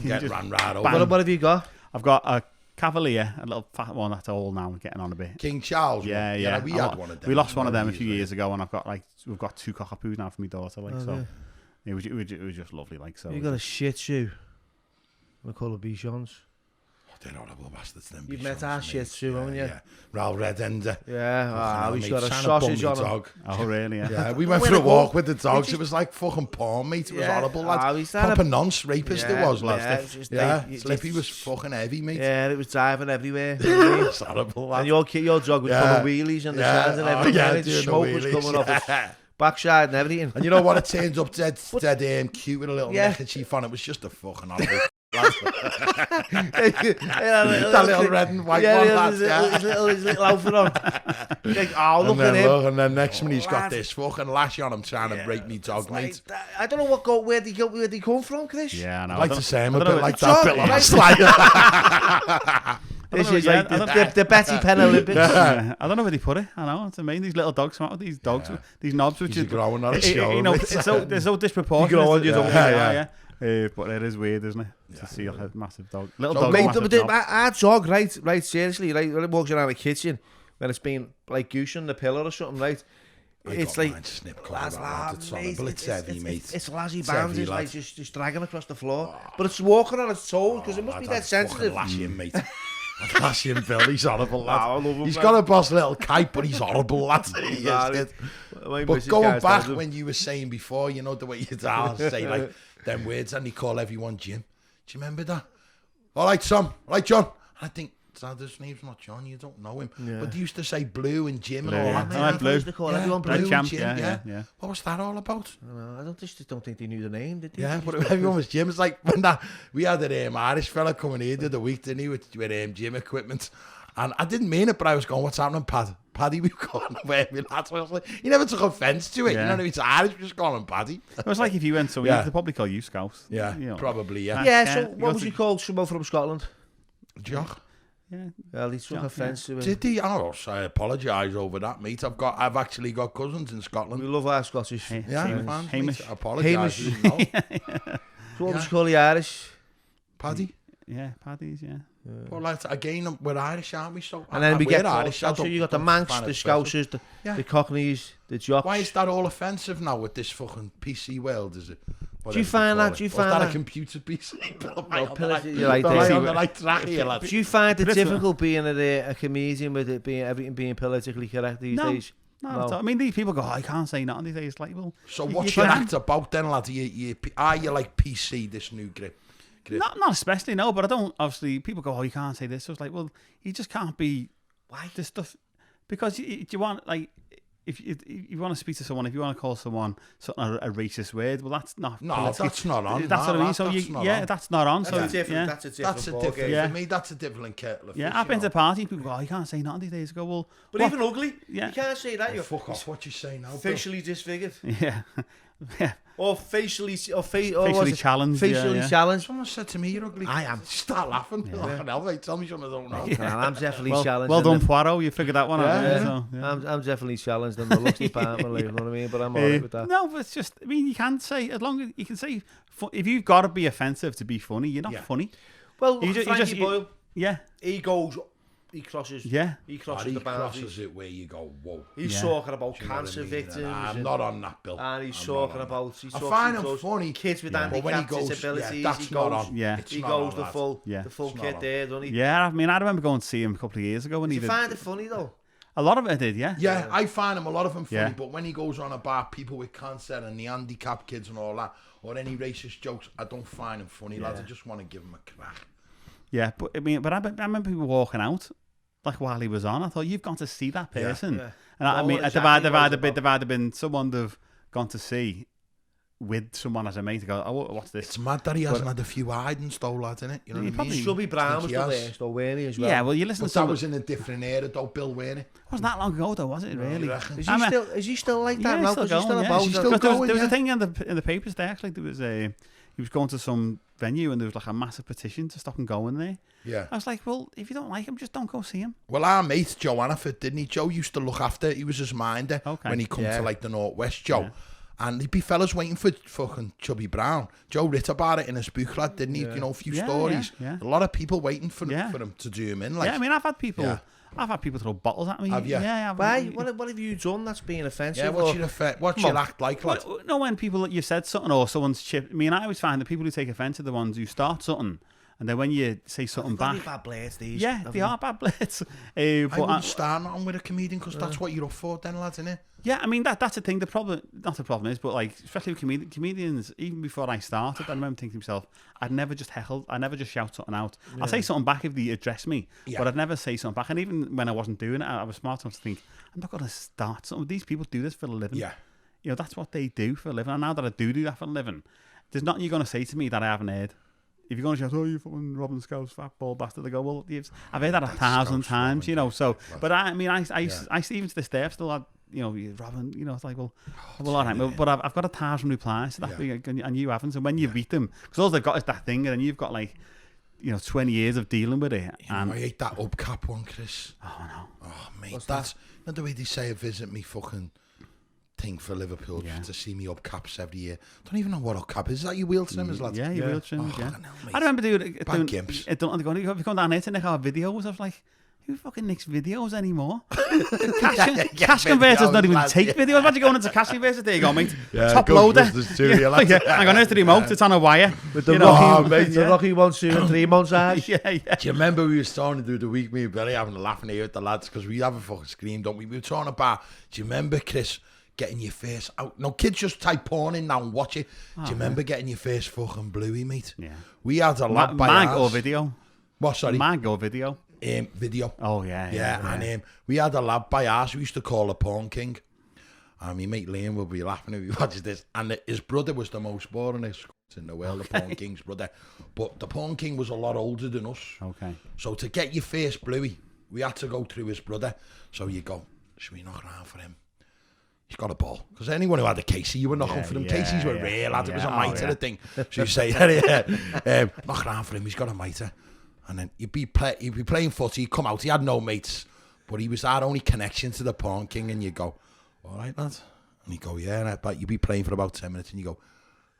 get ran right over. What have you got? I've got a Cavalier, a little fat one that's old now, getting on a bit. King Charles. Yeah. We had one of them. We lost one of them a few years ago, and we've got 2 cockapoos now for my daughter. It was just lovely. Like so. You got a Shih Tzu. We call it Bichons. They're horrible bastards. Them You've met our Shih Tzu, haven't you? Yeah. Raoul Redender. Yeah. He's got a sausage on him. Dog. Oh, really? Yeah. We went for a walk with the dogs. It was like fucking porn, mate. It was horrible, lad. Proper nonce rapist it was, lad. Slippy was fucking heavy, mate. Yeah, it was driving everywhere. It was horrible, lad. And your dog was pulling wheelies on the sides and everything. Yeah, smoke was coming off his backside and everything. And you know what? It turns up dead cute with a little neck and she found it was just a fucking horrible. That little red and white one, his little outfit on. Like, look at him. And then next minute he's got this fucking lashy on him trying to break me dog, mate. I don't know where they come from, Chris. Yeah, I know. I'd like to say I'm a bit like that bit last night. This is like the Betty Penn Olympics. I don't know where they put it. I know, it's amazing. These little dogs come out with these dogs, these knobs, which is growing on a show. You know, they're so disproportionate. You grow on, you don't. But it is weird, isn't it? To see like a massive dog. Little dog. Our dog, right, seriously, right, when it walks around the kitchen, when it's been like goose on the pillar or something, right? It's like it's heavy, mate. It's lashy bands, it's like just dragging across the floor. But it's walking on its toes because it must be that sensitive. Lashy, mate. That's him, Bill. He's horrible, lad. I love him, He's man. got a boss little kite, but he's horrible, lad. He is. But going back when you were saying before, you know, the way your dad say like them words and he call everyone Jim. Do you remember that? All right, Sam. All right, John. I think his name's not John. You don't know him. Yeah. But they used to say Blue and Jim and all that. I like Blue. Used to call everyone Blue. Blue Champ, Jim, yeah. What was that all about? I don't think they knew the name, did they? Yeah, but everyone was Jim. It's like when we had an Irish fella coming here the other week, didn't he, with gym equipment. And I didn't mean it, but I was going, what's happening, Paddy, we've gone away with that. So I was like, he never took offence to it. Yeah. You know, it's Irish, we just call him Paddy. It was like if you went somewhere, they'd probably call you Scouse. Yeah, you know. probably, yeah. Yeah, so what was he called? Someone from Scotland? Jock. Yeah. Well, he took offence to it. Did he? Oh, so I apologise over that, mate. I've actually got cousins in Scotland. We love our Scottish. Hamish. I apologise. Hamish. I didn't know. So what was he called, the Irish? Paddy. Yeah, Paddy's, yeah. Well, like, again, we're Irish, aren't we? So, And then we get Irish. so you got the Manx, the Scousers, the Cockneys, the Jocks. Why is that all offensive now with this fucking PC world, is it? Do you find that? Was that a computer PC? You're right there. On the right track here, lad. Do you find it difficult being a comedian with it being everything being politically correct these days? No. I mean, these people go, I can't say nothing these days. Like, well, so what's your act about then, lad? Are you like PC, this new grip? Not especially, no, but I don't, obviously, people go, you can't say this. So it's like, well, you just can't be, this stuff, because you want, like, if you want to speak to someone, if you want to call someone something a racist word, well, that's not. No, that's not on. That's what I mean. So that's not on. That's so a different. That's a different. For me, that's a different kettle of fish. Yeah, I've been to parties. People go, you can't say nothing these days. I go, well, but even ugly, you can't say that. Oh, fuck off. What you say now? Facially disfigured. Yeah. Yeah. Or facially challenged. Facially challenged. Someone said to me, "You're ugly." I am. Start laughing. Mate, tell me something I don't know. Yeah. I'm definitely challenged. Well done, Poirot. You figured that one out. Yeah. I'm definitely challenged in the looks department. Like, you know what I mean? But I'm alright with that. No, but it's just. I mean, you can't say as long as you can say if you've got to be offensive to be funny, you're not funny. Well, Frankie Boyle. Yeah. He crosses. Yeah. He crosses the boundaries. He crosses it where you go, whoa. He's talking about cancer victims. I'm not on that, Bill. And he's talking about. I find him funny. Kids with handicaps, disabilities. That's not on. Yeah. He goes the full kit there, doesn't he? Yeah, I mean, I remember going to see him a couple of years ago when he did. You find it funny though? A lot of it I did, yeah. Yeah, I find a lot of them funny, but when he goes on about people with cancer and the handicapped kids and all that, or any racist jokes, I don't find him funny, lads. I just want to give him a crack. Yeah, but I mean, I remember people walking out like while he was on. I thought, you've gone to see that person. Yeah. And I mean, exactly there have been someone they've gone to see with someone as a mate to go, oh, what's this? It's mad that he hasn't had a few hidings though, lad, innit? You know what I mean? Chubby Brown was there, still wearing as well. Yeah, well, you listen to that was in a different era though, Bill, weren't it? Wasn't that long ago though, was it really? Is he still like that now? He's still going, there was a thing in the papers there, actually. There was he was going to some venue and there was like a massive petition to stop him going there. Yeah. I was like, well, if you don't like him, just don't go see him. Well, our mate, Joe Hannaford, didn't he? Joe used to look after, he was his minder when he come to like the Northwest, Joe. Yeah. And there'd be fellas waiting for fucking Chubby Brown. Joe writ about it in his book, lad, didn't he? You know, a few stories. Yeah. A lot of people waiting for him to do him in. Like, yeah, I mean, I've had people throw bottles at me. Have you? Yeah. Why? What have you done that's being offensive? Yeah, what's your act like, lad? No, when people, you said something or someone's chipped. I mean, I always find that people who take offence are the ones who start something. And then when you say something back... bad blades, these. Yeah, they are bad blades. I wouldn't start on with a comedian because that's what you're up for then, lads, innit? Yeah, I mean, that's the thing. The problem, not the problem is, but like, especially with comedians, even before I started, I remember thinking to myself, I'd never just heckle, I'd never just shout something out. Yeah. I'll say something back if they address me, but I'd never say something back. And even when I wasn't doing it, I was smart enough to think, I'm not going to start something. These people do this for a living. Yeah. You know, that's what they do for a living. And now that I do that for a living, there's nothing you're going to say to me that I haven't heard. If you're going to shout, oh, you fucking Robin Scouse, fat ball bastard, they go, well, I've heard that 1,000 times, you know. So, but I mean, I even to this day, I've still had, you know, Robin, you know, it's like, well, all right, but I've got 1,000 replies to that, and you haven't. So when you beat them, because all they've got is that thing, and then you've got like, you know, 20 years of dealing with it. And I hate that upcap one, Chris. Oh no. Oh mate, that's not the way they say visit me fucking thing for Liverpool to see me up caps every year. Don't even know what up cap is. Is that your wheel trimmers, lads? Yeah, your wheel trimmers, I remember doing it. If you come down here to nick our videos, I was like, who fucking nicks videos anymore? Cash converters don't even take videos. Imagine going into cash converters. There you go, mate. Top loader. Hang on, there's the remote. It's on a wire. With the Rocky 1, 2 and 3 montage. Do you remember we were starting to do the week, me and Billy having a laugh in here with the lads because we have a fucking scream, don't we? We were talking about, do you remember, Chris, getting your face out? No, kids just type porn in now and watch it. Do you remember getting your face fucking bluey, mate? Yeah. We had a lad by Mag or video? What, sorry? Mag or video? Video. Oh, yeah. And we had a lad by ours we used to call a porn king. And my mate Liam would be laughing if he watches this. And his brother was the most boringest in the world, the porn king's brother. But the porn king was a lot older than us. Okay. So to get your face bluey, we had to go through his brother. So you go, should we knock around for him? He's got a ball. Because anyone who had a Casey, you were knocking for them. Caseys were rare, lads. It was a mitre thing. So you say, knock around for him, he's got a mitre. And then you'd be playing footy, he'd come out, he had no mates. But he was our only connection to the porn king. And you go, all right, lad. And he'd go, yeah. But you'd be playing for about 10 minutes and you go,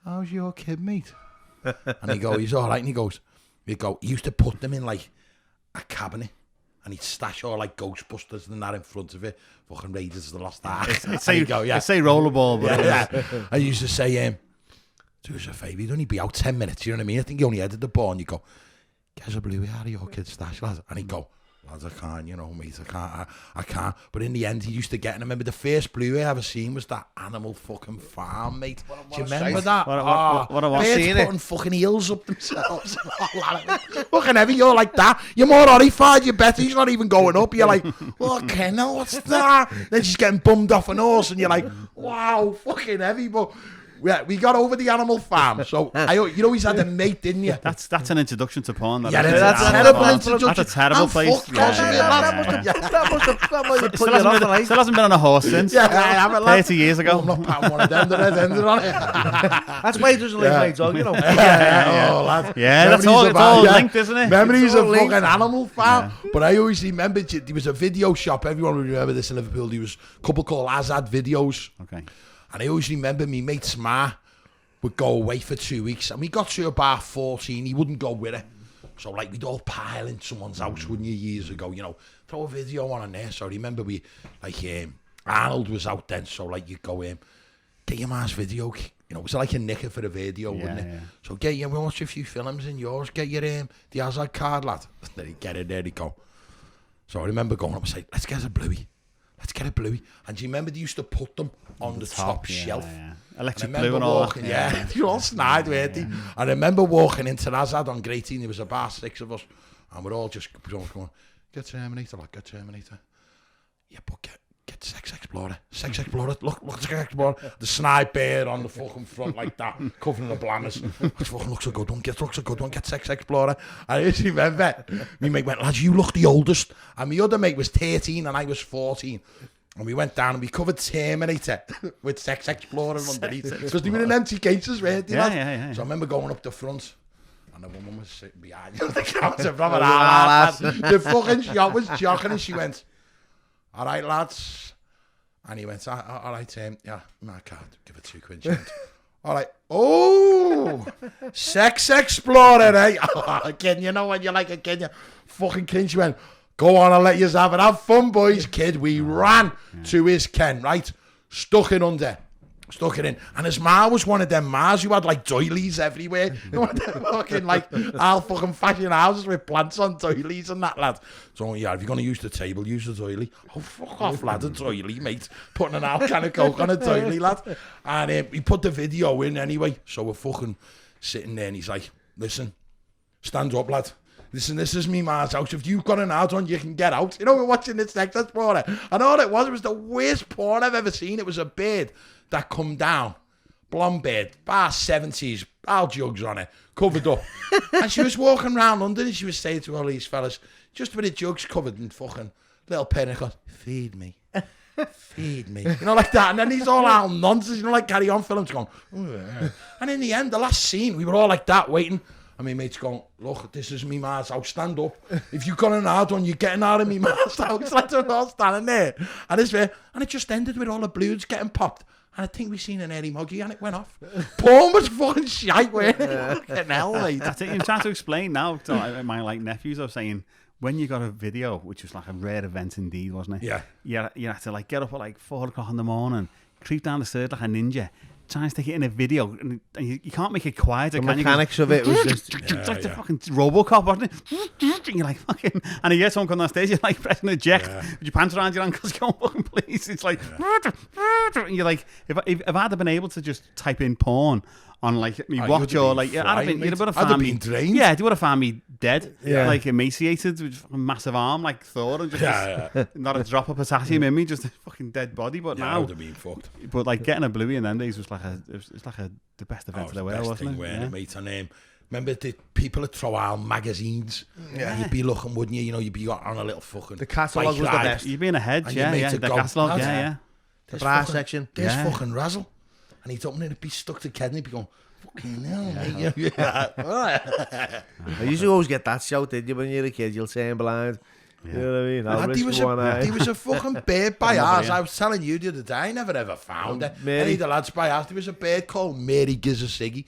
how's your kid, mate? And he'd go, he's all right. And he used to put them in like a cabinet. And he'd stash all like Ghostbusters and that in front of it. Fucking Raiders of the Lost Ark. It's say rollerball, but yeah. I used to say, do us a favour, you'd only be out 10 minutes, you know what I mean? I think you only headed the ball and you go, get a bluey out of your kid's stash, lads. And he'd go, lads, I can't, you know, mate, I can't. But in the end, he used to get, and I remember the first bluey I ever seen was that Animal fucking Farm, mate. Do you remember that? What I was seeing putting fucking heels up themselves. Fucking heavy, you're like that. You're more horrified, you bet he's not even going up. You're like, okay, no, what's that? Then she's getting bummed off an horse, and you're like, wow, fucking heavy, but... Yeah, we got over the Animal Farm. So you always had a mate, didn't you? That's an introduction to porn. That's a terrible introduction. That's a terrible place. That must have put you off. Still hasn't been on a horse since. Yeah, I haven't. 30 years ago. I'm not patting one of them that has ended on it. That's why he doesn't leave my dog, you know. Oh, lad. Yeah, that's all linked, isn't it? Memories of fucking Animal Farm. But I always remember there was a video shop. Everyone would remember this in Liverpool. There was a couple called Azad Videos. Okay. And I always remember me mate Smart would go away for 2 weeks. And we got to about 14, he wouldn't go with her. So like we'd all pile in someone's house, wouldn't you, years ago, you know, throw a video on there. So I remember we, like, Arnold was out then. So like you'd go in, get your man's video, you know, it was like a nicker for a video, wouldn't it? Yeah. So we'll watch a few films in yours, get your, the Azad card, lad. Then he'd get it, there he'd go. So I remember going up and saying, let's get a bluey. Let's get a bluey. And do you remember they used to put them on the top shelf? Yeah. Electric blue and all that. Yeah, they were all snide, weren't they? I remember walking into Azad on Great Teen. There was about 6 of us. And we're all just going, get Terminator, like, get Terminator. Yeah, but get Sex Explorer. Sex Explorer. Look, Sex Explorer. The sniper on the fucking front like that, covering the blammers. It fucking looks a good one. Looks a good one. Get Sex Explorer. I just remember, my mate went, lads, you look the oldest. And my other mate was 13 and I was 14. And we went down and we covered Terminator with Sex Explorer underneath. Because they were in empty cases, weren't they? Yeah. So I remember going up the front. And the woman was sitting behind the counter from an hour. The fucking shop was jogging and she went, all right, lads. And he went, all right, yeah, no, I can't. Give it £2. She went, all right. Oh, Sex Explorer, eh? Oh, kid, you know when you're like a kid, you fucking kid. She went, go on, I'll let you have it. Have fun, boys, kid. We ran to his ken, right? Stuck it in. And his ma was one of them mas who had like doilies everywhere. One of them fucking like all fucking fashion houses with plants on doilies and that, lad. So yeah, if you're going to use the table, use the doily. Oh, fuck off, lad, a doily, mate. Putting an out can of Coke on a doily, lad. And he put the video in anyway. So we're fucking sitting there and he's like, listen, stand up, lad. Listen, this is me ma's house. If you've got an ad on, you can get out. You know, we're watching this Sex Explorer. And all it was the worst porn I've ever seen. It was a bird that come down. Blonde bird. Bar 70s. All jugs on it. Covered up. And she was walking around London and she was saying to all these fellas, just with the jugs covered in fucking little pen, and goes, feed me. Feed me. You know, like that. And then he's all out nonsense. You know, like Carry On films going, ugh. And in the end, the last scene, we were all like that waiting. And my mate's going, look, this is me ma's house, stand up. If you've got an hard one, you're getting out of me ma's house. Like they're all standing there. And it just ended with all the blues getting popped. And I think we seen an Eddie Muggy and it went off. Porn was fucking shite, weren't it? Fucking hell, mate. I think you're trying to explain now to my like nephews of saying, when you got a video, which was like a rare event indeed, wasn't it? Yeah. You had to like get up at like 4 o'clock in the morning, creep down the stairs like a ninja, try and stick it in a video, and you can't make it quieter. The mechanics of it was just like the fucking RoboCop, wasn't it? And you're like fucking, and you get someone come down stage, you're like pressing eject with your pants around your ankles, going fucking please. It's like, and you're like, if I'd have been able to just type in porn on like me watch or like, you'd have been drained. Yeah, they would have found me dead, like emaciated with a massive arm like Thor, and just not a drop of potassium in me, just a fucking dead body. But now I would have been fucked. But like getting a bluey in them days was like the best event of the world, wasn't it? It, mate. And remember the people that throw out magazines? Yeah. You'd be looking, wouldn't you? You know, you'd be on a little fucking... The catalogue was the best. You'd be in a hedge, the catalogue, The brass section. There's fucking Razzle. And he'd open it, it'd be stuck to Ked, and he'd be going, fucking hell, mate. I used to always get that shout, did you, when you're a kid? You'll turn blind. You know what I mean? There was a fucking bird by ours. I was telling you the other day, I never ever found it. Any of the lads by ours, there was a bird called Mary Gives a Ciggy.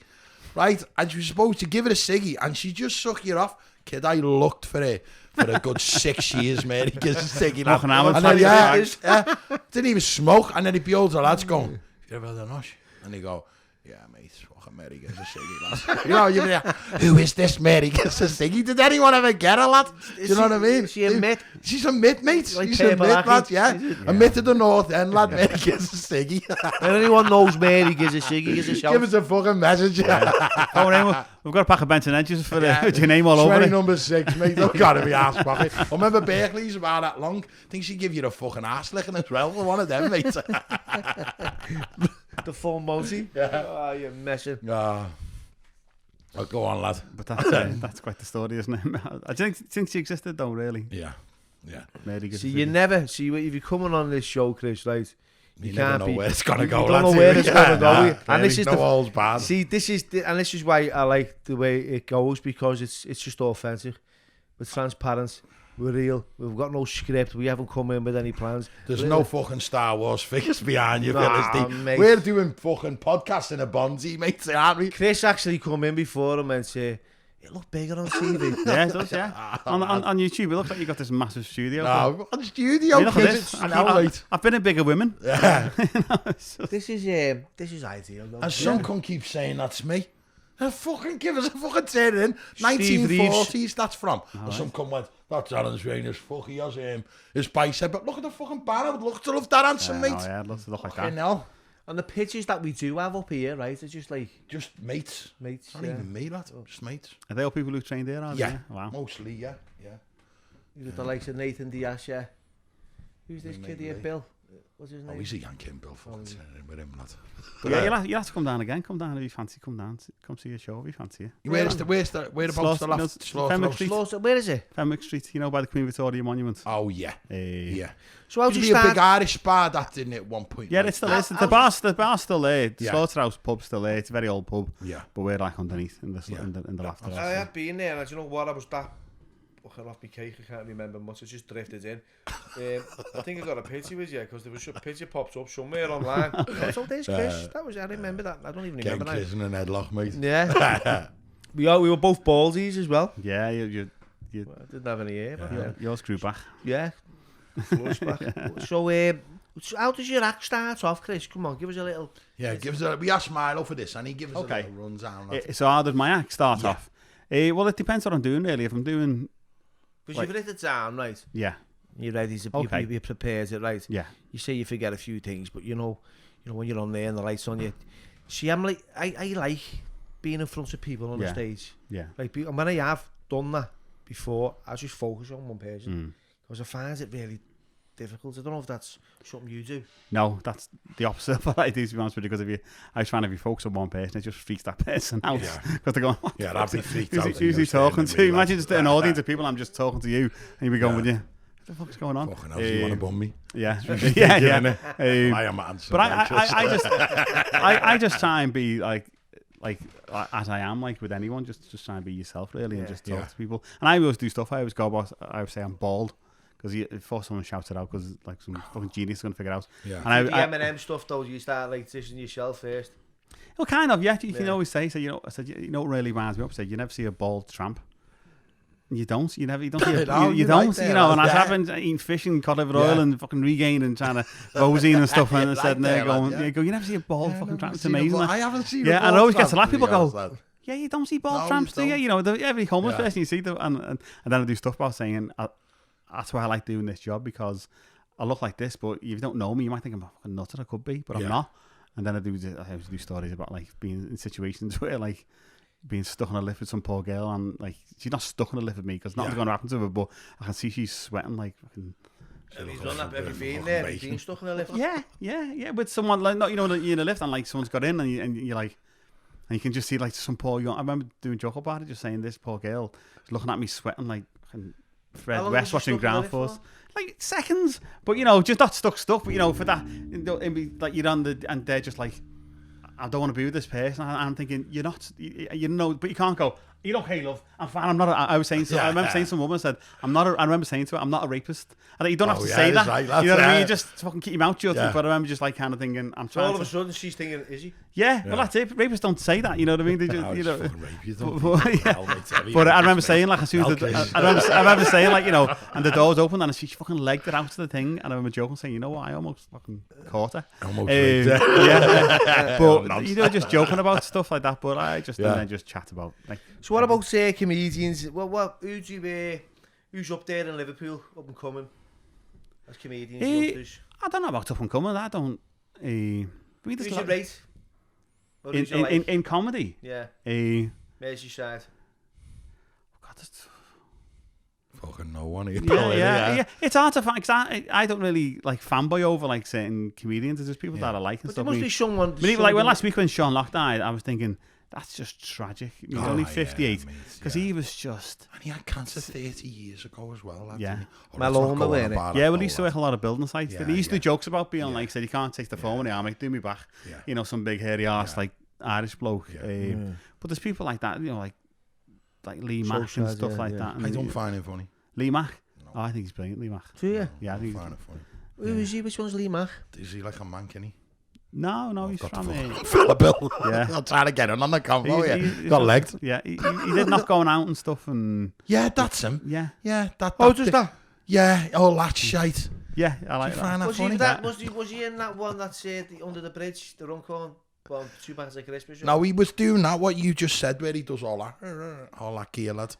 Right? And she was supposed to give it a ciggy, and she just suck you off. Kid, I looked for her for a good 6 years, Mary Gives a Ciggy. And then, didn't even smoke. And then he'd be older lads going, you ever had a nosh? And he'd go, yeah, mate, fucking Mary Gives a Ciggy, lad. You know, you'd be like, who is this Mary Gives a Ciggy? Did anyone ever get her, lad? Do you know what I mean? Is she a myth? She's a myth, mate. Like she's a myth, lad, A myth of the North End, lad. Mary Gives a Ciggy. If anyone knows Mary Gives a Ciggy, gives a shout. Give us a fucking message. We've got a pack of Benton Edges for with your name all over it. Number 6, mate. They've got to be arse pocket. I remember Berkeley's about that long. I think she'd give you a fucking arse licking as well for one of them, mate. The full multi. Oh, you're messing. Oh, go on, lad. But that's quite the story, isn't it? I think since she existed, though, really. Yeah. See, you never see if you're coming on this show, Chris, right? You can't know where it's gonna go. You don't know where it's gonna go. And this is no holds bad. See, this is why I like the way it goes, because it's just authentic. We're transparent. We're real. We've got no script. We haven't come in with any plans. There's no fucking Star Wars figures behind you, Phyllis. We're doing fucking podcasts in a Bonzi, mate, aren't we? Chris actually come in before him and say, it looked bigger on TV. Yeah, it does, yeah. On YouTube, it looks like you've got this massive studio. No, on studio, Chris. I've been in bigger women. Yeah. This is ideal. Though. And some cunt keeps saying that's me. Fucking give us a fucking turn in. 1940s, that's from. And some cunt went, that's Alan's Rain, his fuck, he has his bicep. But look at the fucking banner. I would look to love that handsome, mate. Oh, yeah, I'd love to look like fucking that. Hell. And the pictures that we do have up here, right, are just like... Just mates. Not even me, lad. Just mates. Are they all people who trained there, are they? Yeah. Wow. Mostly, yeah. You got the likes of Nathan Diaz, yeah. Who's this kid here, Bill? What's his name? Oh, he's a Yankee Bill fucking with him, lad. But yeah, you'll have to come down again. Come down if you fancy. Come down. Come see a show if you fancy it. Whereabouts the last Fenwick Street? Where is it? Fenwick Street, you know, by the Queen Victoria Monument. Oh, yeah. Yeah. So how do you start? be a big Irish bar, that didn't it, at one point? Yeah, it still is. The bar's still there. The Slaughterhouse pub's still there. It's a very old pub. Yeah. But we're like underneath in the loft. I have been there, and do you know what? I was that fucking off my cake. I can't remember much. I just drifted in. I think I got a picture with you, because there was a picture popped up somewhere online. So there's Chris. I remember that. I don't even remember that. Chris in an headlock, mate. Yeah. we were both ballsies as well. Yeah, you well, I didn't have any hair. But yours grew back. Yeah. So, how does your act start off, Chris? Come on, give us a little... Yeah, we asked Milo for this, and he gives us a little rundown. So how does my act start off? Well, it depends what I'm doing, really. If I'm doing... Because you've written it down, right? Yeah. You're ready to be prepared, right? Yeah. You say you forget a few things, but you know when you're on there and the lights on you. See, I like being in front of people on the stage. Yeah. Like, and when I have done that before, I just focus on one person. Because I find it really difficult. I don't know if that's something you do. No, that's the opposite of what I do, to be honest with you, because I try to focus on one person, it just freaks that person out. Because they're going, that'd be freaked out. Who's he talking to? Imagine just an audience of people, I'm just talking to you, and you'll be going with you. What the fuck's going on? Fucking hell, you want to bum me? Yeah. I am answering. But I just try and be like as I am, like with anyone, just try and be yourself, really, and just talk to people. And I always do stuff. I always go about, I would say I'm bald. Because before someone shouts it out, because like some fucking genius is going to figure it out. Yeah. And the M&M stuff, though, you start like dishing yourself first. Well, kind of, yeah. You can always say, you know what really winds me up? Say, you never see a bald tramp. You don't see No, you you're don't, right there, you know, and I was yeah. having eating fish and cod liver oil and fucking regain and trying to Rosine and stuff, and Right sitting there there, going, lad, you never see a ball fucking tramp. It's amazing. I haven't seen Yeah, a ball and I always get to tramp, laugh. People to be honest, go, lad. yeah, you don't see ball No, tramps, do you you? don't. You know, every homeless Yeah. person you see them, and then I do stuff about saying, that's why I like doing this job, because I look like this, but if you don't know me, you might think I'm a fucking nutter. I could be, but I'm not. And then I always do stories about like being in situations where like being stuck on a lift with some poor girl, and like she's not stuck on a lift with me because nothing's going to happen to her, but I can see she's sweating like fucking. He's done that every being there. He's been stuck in a lift. Yeah. With someone like, not, you know, you're in a lift and like someone's got in and you're like, and you can just see like some poor young. I remember doing a joke about it, just saying this poor girl is looking at me sweating like fucking Fred West watching Ground Force. Like seconds, but you know, just not stuck. But you know, for that, like you're on and they're just like, I don't want to be with this person. I'm thinking, you're not, you know, but you can't go, you're okay, love. I'm fine. I'm not. I was saying, I remember saying to some woman, said, I remember saying to her, I'm not a rapist. And you don't have to say that. Right, you know what I mean? You just fucking keep your mouth shut. But I remember just like kind of thinking, I'm trying. So all of a sudden, she's thinking, is he? Yeah, well that's it. Rapists don't say that. You know what I mean? They just, you know. But I remember saying like, as soon as I remember saying like, you know, and the door's open and she fucking legged it out to the thing, and I remember joking saying, you know what, I almost fucking caught her. But you know, just joking about stuff like that. But I just and then just chat about like. So what about comedians? Who's up there in Liverpool, up and coming as comedians? I don't know about up and coming. I don't. Who's your rate? In comedy? Yeah. Merseyside. God, that's... Fucking no one. Yeah. It's hard to find, because I don't really like fanboy over like certain comedians. There's just people that I like and but stuff. There must be someone. Like when last week when Sean Locke died, I was thinking, that's just tragic. He's only 58 because he was just. And he had cancer 30 years ago as well. Yeah. Well, he used to work a lot of building sites. He used to do jokes about being like, said, you can't take the phone with the arm, do me back. You know, some big hairy ass like Irish bloke. But there's people like that, you know, like Lee Mack and stuff like that. And I don't find him funny. Lee Mack? No. Oh, I think he's brilliant, Lee Mack. Do you? Yeah, I think find it funny. Who is he? Which one's Lee Mack? Is he like a man, can he? No, he's from Fella Bill. Yeah. I'm trying to get him on the combo. He's got legged. Yeah, he did not going out and stuff. And yeah, that's him. Yeah. Just that? Yeah, that shite. Yeah, I like that. Was he in that one that's under the bridge, the Runcorn? Well, 2 bags of Christmas. No, he was doing that, what you just said, where he does all that gear, lad.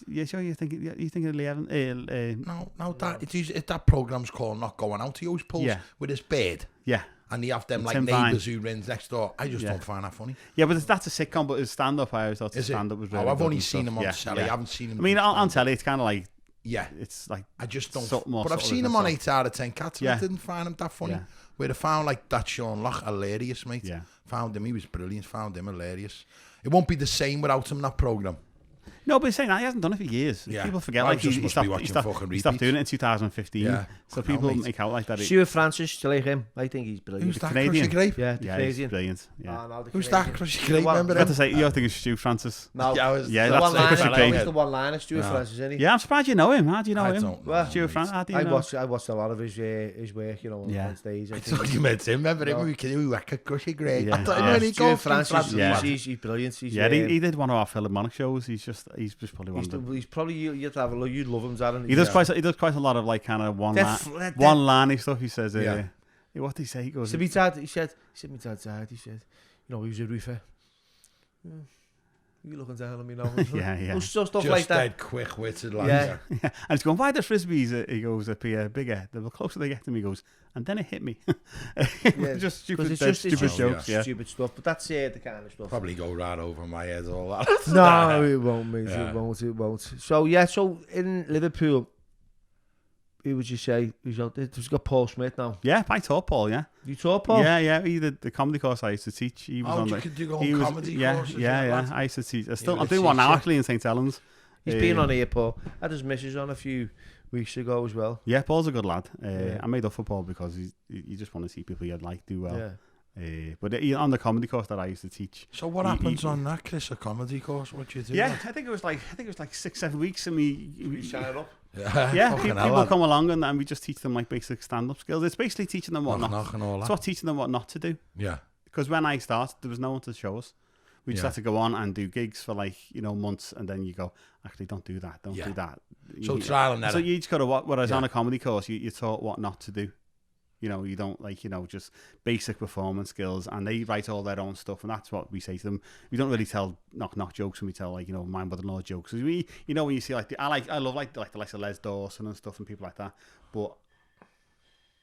Yeah, sure, you think of Lee Evans? No, that programme's called Not Going Out. He always pulls with his beard. Yeah. And they have them like neighbours who runs next door. I just don't find that funny. Yeah, but that's a sitcom, but his stand-up, I always thought his stand-up was really I've only seen him on telly. I haven't seen him. I mean, on telly, it's kind of like... Yeah. It's like... I just don't... But I've seen him on 8 out of 10 Cats, and I didn't find him that funny. Where I found like that Sean Locke hilarious, mate. Yeah. Found him, he was brilliant. Found him hilarious. It won't be the same without him, that programme. No, but he's saying that he hasn't done it for years. Yeah. People forget, like he stopped doing it in 2015. Yeah. So people make out like that. Stuart Francis, do you like him? I think he's brilliant. Who's that, Crushy Grape? Yeah, he's brilliant. Yeah. Who's that, Crushy Grape? Remember him? I have to say, you're thinking Stu Francis. No. That's Crushy Grape. He's the one-liner, Stuart Francis, isn't he? Yeah, I'm surprised you know him. How do you know him? Stuart Francis, how do you know? I watched a lot of his work, you know, on stage. I thought you meant him. Remember him? We record Crushy Grape. Stuart Francis, he's brilliant. Yeah, he did one of our Philharmonic shows. He's just probably one of the... He's probably you'd love him, Darren. He does quite a lot of like kind of one-liney stuff. He says, what did he say? He goes, my dad. He said, my dad died. He said, you know, he was a roofer. You looking down on me now? Yeah. Stuff just like that. Dead quick-witted, like yeah. And he's going, why the frisbees? He goes, appear bigger. The closer they get to me, he goes, and then it hit me. Just stupid jokes. Stupid stuff. But that's the kind of stuff. Probably go right over my head, all that. No, it won't, mate. It won't. So in Liverpool, who would you say? We've got Paul Smith now. Yeah, I taught Paul, yeah. You taught Paul? Yeah. He did the comedy course I used to teach. He was on you could do comedy courses? Yeah. I used to teach. I'm doing one now, actually, in St. Helens. He's been on here, Paul. I had his missus on a few weeks ago as well. Yeah, Paul's a good lad. I made up for Paul because you just want to see people you'd like do well. Yeah. But on the comedy course that I used to teach. So what happens on that, Chris? A comedy course? What do you do? Yeah, I think it was like 6-7 weeks, and we sign up. Yeah, people come along and we just teach them like basic stand-up skills. It's basically teaching them what not. It's not teaching them what not to do. Yeah. Because when I started, there was no one to show us. We just had to go on and do gigs for like, you know, months, and then you go, actually, don't do that, don't do that. So trial and error. So you just got to, whereas on a comedy course, you're taught what not to do. You know, you don't like, you know, just basic performance skills, and they write all their own stuff, and that's what we say to them. We don't really tell knock jokes, and we tell, like, you know, my mother-in-law jokes. You know, when you see like I love like the likes of Les Dawson and stuff and people like that, but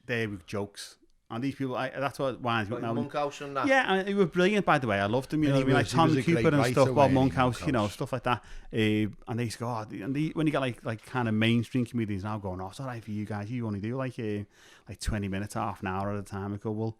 they're jokes. And these people, that's what winds me up now. Monkhouse and that. Yeah, and they were brilliant, by the way. I loved them. You know, like Tom Cooper and stuff, Bob Monkhouse, you know, stuff like that. And they used to go, when you get like kind of mainstream comedians now going, it's all right for you guys. You only do like 20 minutes, half an hour at a time. I go, well,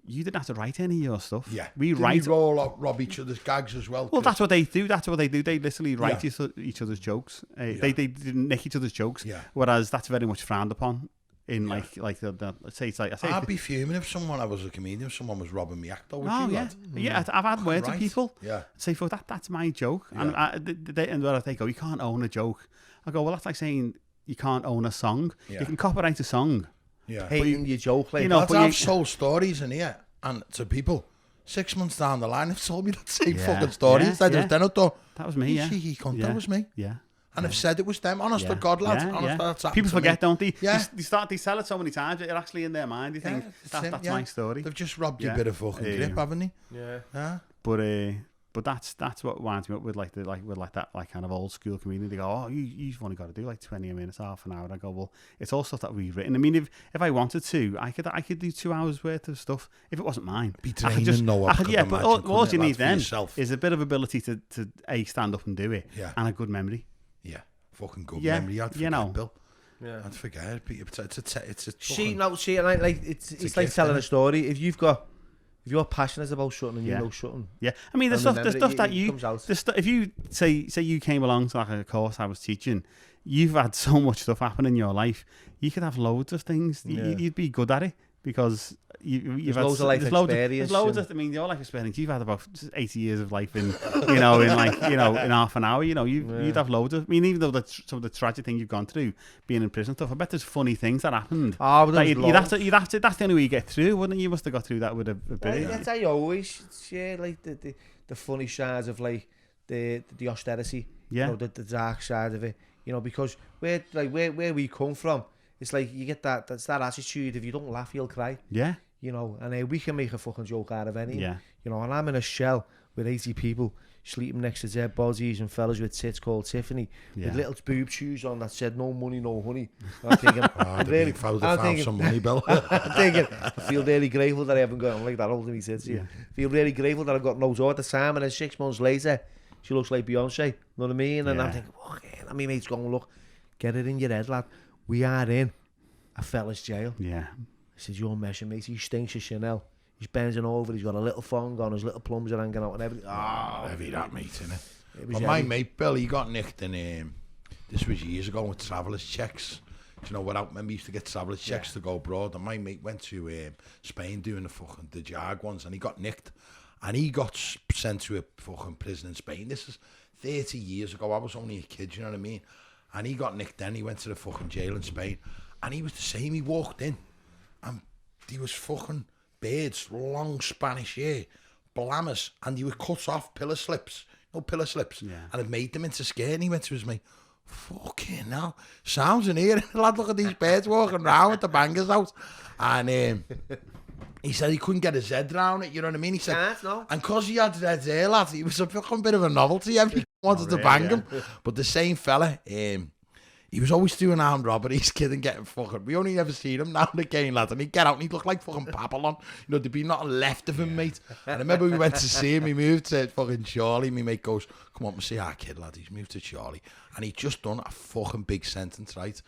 you didn't have to write any of your stuff. Yeah, we rob each other's gags as well. Well, that's what they do. They literally write each other's jokes. They didn't nick each other's jokes. Yeah. Whereas that's very much frowned upon. In like the let's say it's like I'd be fuming if I was a comedian, if someone was robbing me act. Though, I've had words with people. Yeah, say, "For that's my joke," and where they go, "You can't own a joke." I go, "Well, that's like saying you can't own a song. You can copyright a song." Yeah, hating your joke, like, you know. But I've sold stories in here, and to people 6 months down the line, they've told me that same fucking stories. That was me. That was me. Yeah. And I've said it was them. Honest to God, lads. People forget, don't they? Yeah. They sell it so many times that you're actually in their mind. You think that's my story. They've just robbed you a bit of fucking grip, haven't they? Yeah. But that's what winds me up with like that kind of old school comedian. They go, you've only got to do like 20 minutes, half an hour. And I go, well, it's all stuff that we've written. I mean, if I wanted to, I could do 2 hours worth of stuff if it wasn't mine. Be training, but all you need then is a bit of ability to stand up and do it, and a good memory. Yeah, fucking good memory. I'd forget, Bill. Yeah, I'd forget. It's it's like telling a story. If you're passionate about something and you know something. Yeah, I mean the stuff that you if you say you came along to like a course I was teaching, you've had so much stuff happen in your life. You could have loads of things. You'd be good at it because you've had loads of life experience. There's loads of. I mean, your life experience. You've had about 80 years of life in in half an hour. You know, you'd have loads of. I mean, even though some of the tragic thing you've gone through, being in prison stuff. I bet there's funny things that happened. You'd have to. That's the only way you get through, wouldn't you? You must have got through that with a bit. That's how you always share like the funny sides of like the austerity. Yeah. You know, the dark side of it. You know, because where we come from. It's like you get that attitude. If you don't laugh, you'll cry. Yeah. You know, and we can make a fucking joke out of anything. Yeah. You know, and I'm in a shell with 80 people sleeping next to dead bodies and fellas with tits called Tiffany with little boob shoes on that said "No money, no honey." I'm thinking, found some money, Bill. I'm thinking, I feel really grateful that I haven't got like that old to me tits. Yeah. Feel really grateful that I've got no job at the time, and then 6 months later, she looks like Beyonce. You know what I mean? And I'm thinking, and my mate's going, look, get it in your head, lad. We are in a fella's jail. Yeah. I said, you're messing, mate. He stinks of Chanel. He's bending over. He's got a little thong on. His little plums are hanging out and everything. Heavy that, mate, isn't it? But my mate, Bill, he got nicked in, this was years ago with traveller's checks. Do you know what? I remember he used to get traveller's checks to go abroad. And my mate went to Spain doing the Jag ones, and he got nicked. And he got sent to a fucking prison in Spain. This is 30 years ago. I was only a kid, you know what I mean? And he got nicked then. He went to the fucking jail in Spain. And he was the same. He walked in. And he was fucking beards, long Spanish hair, blammers. And he was cut off pillar slips. No pillar slips. Yeah. And it made them into skirt. And he went to his mate, fucking hell. Sounds in here. Lad, look at these beards walking around with the bangers out. And he said he couldn't get his head round it, you know what I mean? He said, and because he had red hair, lad, he was a fucking bit of a novelty. Everyone wanted to bang him. But the same fella, he was always doing armed robberies, kid, and getting fucking. We only ever seen him now and again, lad, and he'd get out and he'd look like fucking Papillon. You know, there'd be nothing left of him, mate. And I remember we went to see him. He moved to fucking Charlie. My mate goes, come on, we'll see our kid, lad. He's moved to Charlie. And he'd just done a fucking big sentence, right?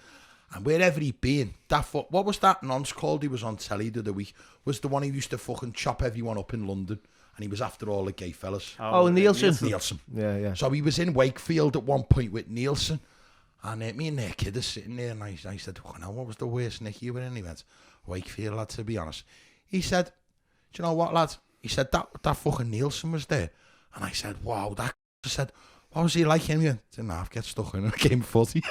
And wherever he'd been, what was that nonce called? He was on telly the other week. Was the one who used to fucking chop everyone up in London. And he was after all the gay fellas. Oh, Nielsen. Nielsen. Yeah. So he was in Wakefield at one point with Nielsen. And me and their kid are sitting there. And I said, oh, no, what was the worst nick you were in? He went, Wakefield, lad, to be honest. He said, do you know what, lad? He said, that fucking Nielsen was there. And I said, wow, that. I said, what was he like? And he went, didn't half get stuck in a game 40.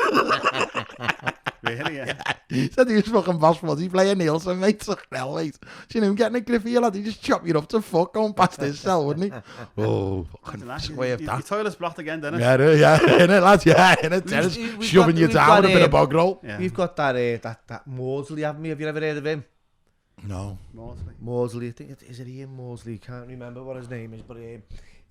Really, yeah. Said he was fucking boss was he playing Nielsen, mate, so hell, mate. Seen him getting a griffy, lad, he just chop you up to fuck going past his cell, wouldn't he? Oh, fucking way of Your that. toilet's blocked again, Dennis. Yeah, innit, lads, yeah, innit, Dennis, shoving you down with a bit of bog roll. Yeah. We've got that Maudsley, haven't we? Have you ever heard of him? No. Maudsley, I think is it Ian Maudsley? Can't remember what his name is, but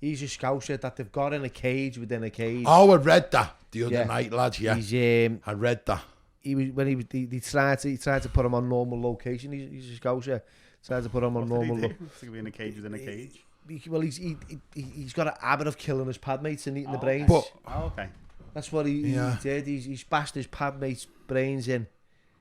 he's a Scouser that they've got in a cage within a cage. Oh, I read that the other night, lads. Yeah, I read that. He was when he tried to put him on normal location. He's a Scouser. Tried to put him on normal. To be in a cage within a cage. Well, he's got a habit of killing his pad mates and eating the brains. But, okay. That's what he did. He's bashed his pad mates' brains in.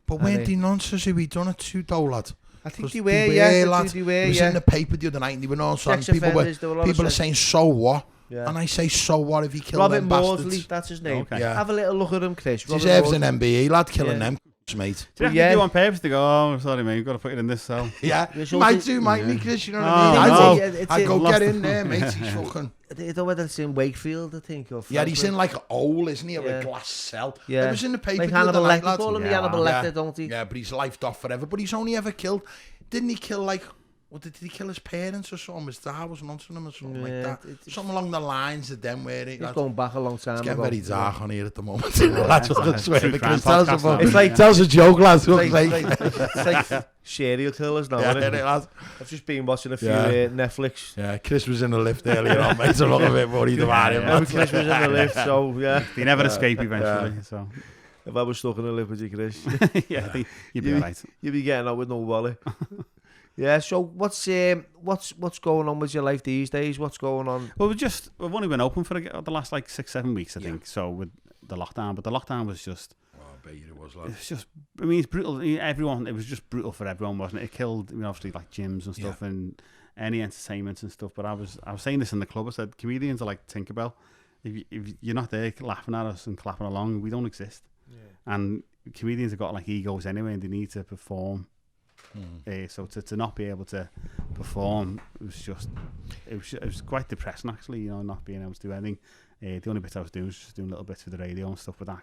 But weren't they nonsense who he done it to, though, lad? I think they were, yeah. It was in the paper the other night and they were nonsense. People are saying, so what? Yeah. And I say, so what if he killed them bastards? Maudsley, that's his name. Okay. Yeah. Have a little look at him, Chris. He deserves an MBE, lad, killing them, mate. Do you have to do on purpose to go, oh, sorry, mate, you've got to put it in this cell? Yeah, might me, Chris, you know what I mean? I go get in there, mate, he's fucking... I don't know whether it's in Wakefield, I think. Or yeah, he's in like a hole, isn't he? Or a glass cell. Yeah. It was in the paper like the other night, lads. Call him the Hannibal Lecter, don't he? Yeah, but he's lifed off forever. But he's only ever killed... Didn't he kill like... What did he kill his parents or something? His dad was onto him or something like that. Something along the lines of them where he's going back a long time ago. It's getting very dark on here at the moment. That's what I swear. It's like tell us a joke, lads. It's like serial killers now. Lads. I've just been watching a few Netflix. Yeah, Chris was in the lift earlier on, mate. So look a bit worried about him. Chris was in the lift, so yeah. They never escape eventually. So if I was stuck in the lift with you, Chris, I think you'd be alright. You'd be getting out with no wallet. Yeah, so what's going on with your life these days? What's going on? Well, we've only been open for the last like 6-7 weeks, I think. So with the lockdown, but the lockdown was just. Oh, I bet you it was. Like. It's just. I mean, it's brutal. It was just brutal for everyone, wasn't it? It killed, obviously, like gyms and stuff and any entertainment and stuff. But I was saying this in the club. I said comedians are like Tinkerbell. If you're not there laughing at us and clapping along, we don't exist. Yeah. And comedians have got like egos anyway, and they need to perform. So to not be able to perform it was quite depressing actually, not being able to do anything. The only bit I was doing was just doing little bits for the radio and stuff with that.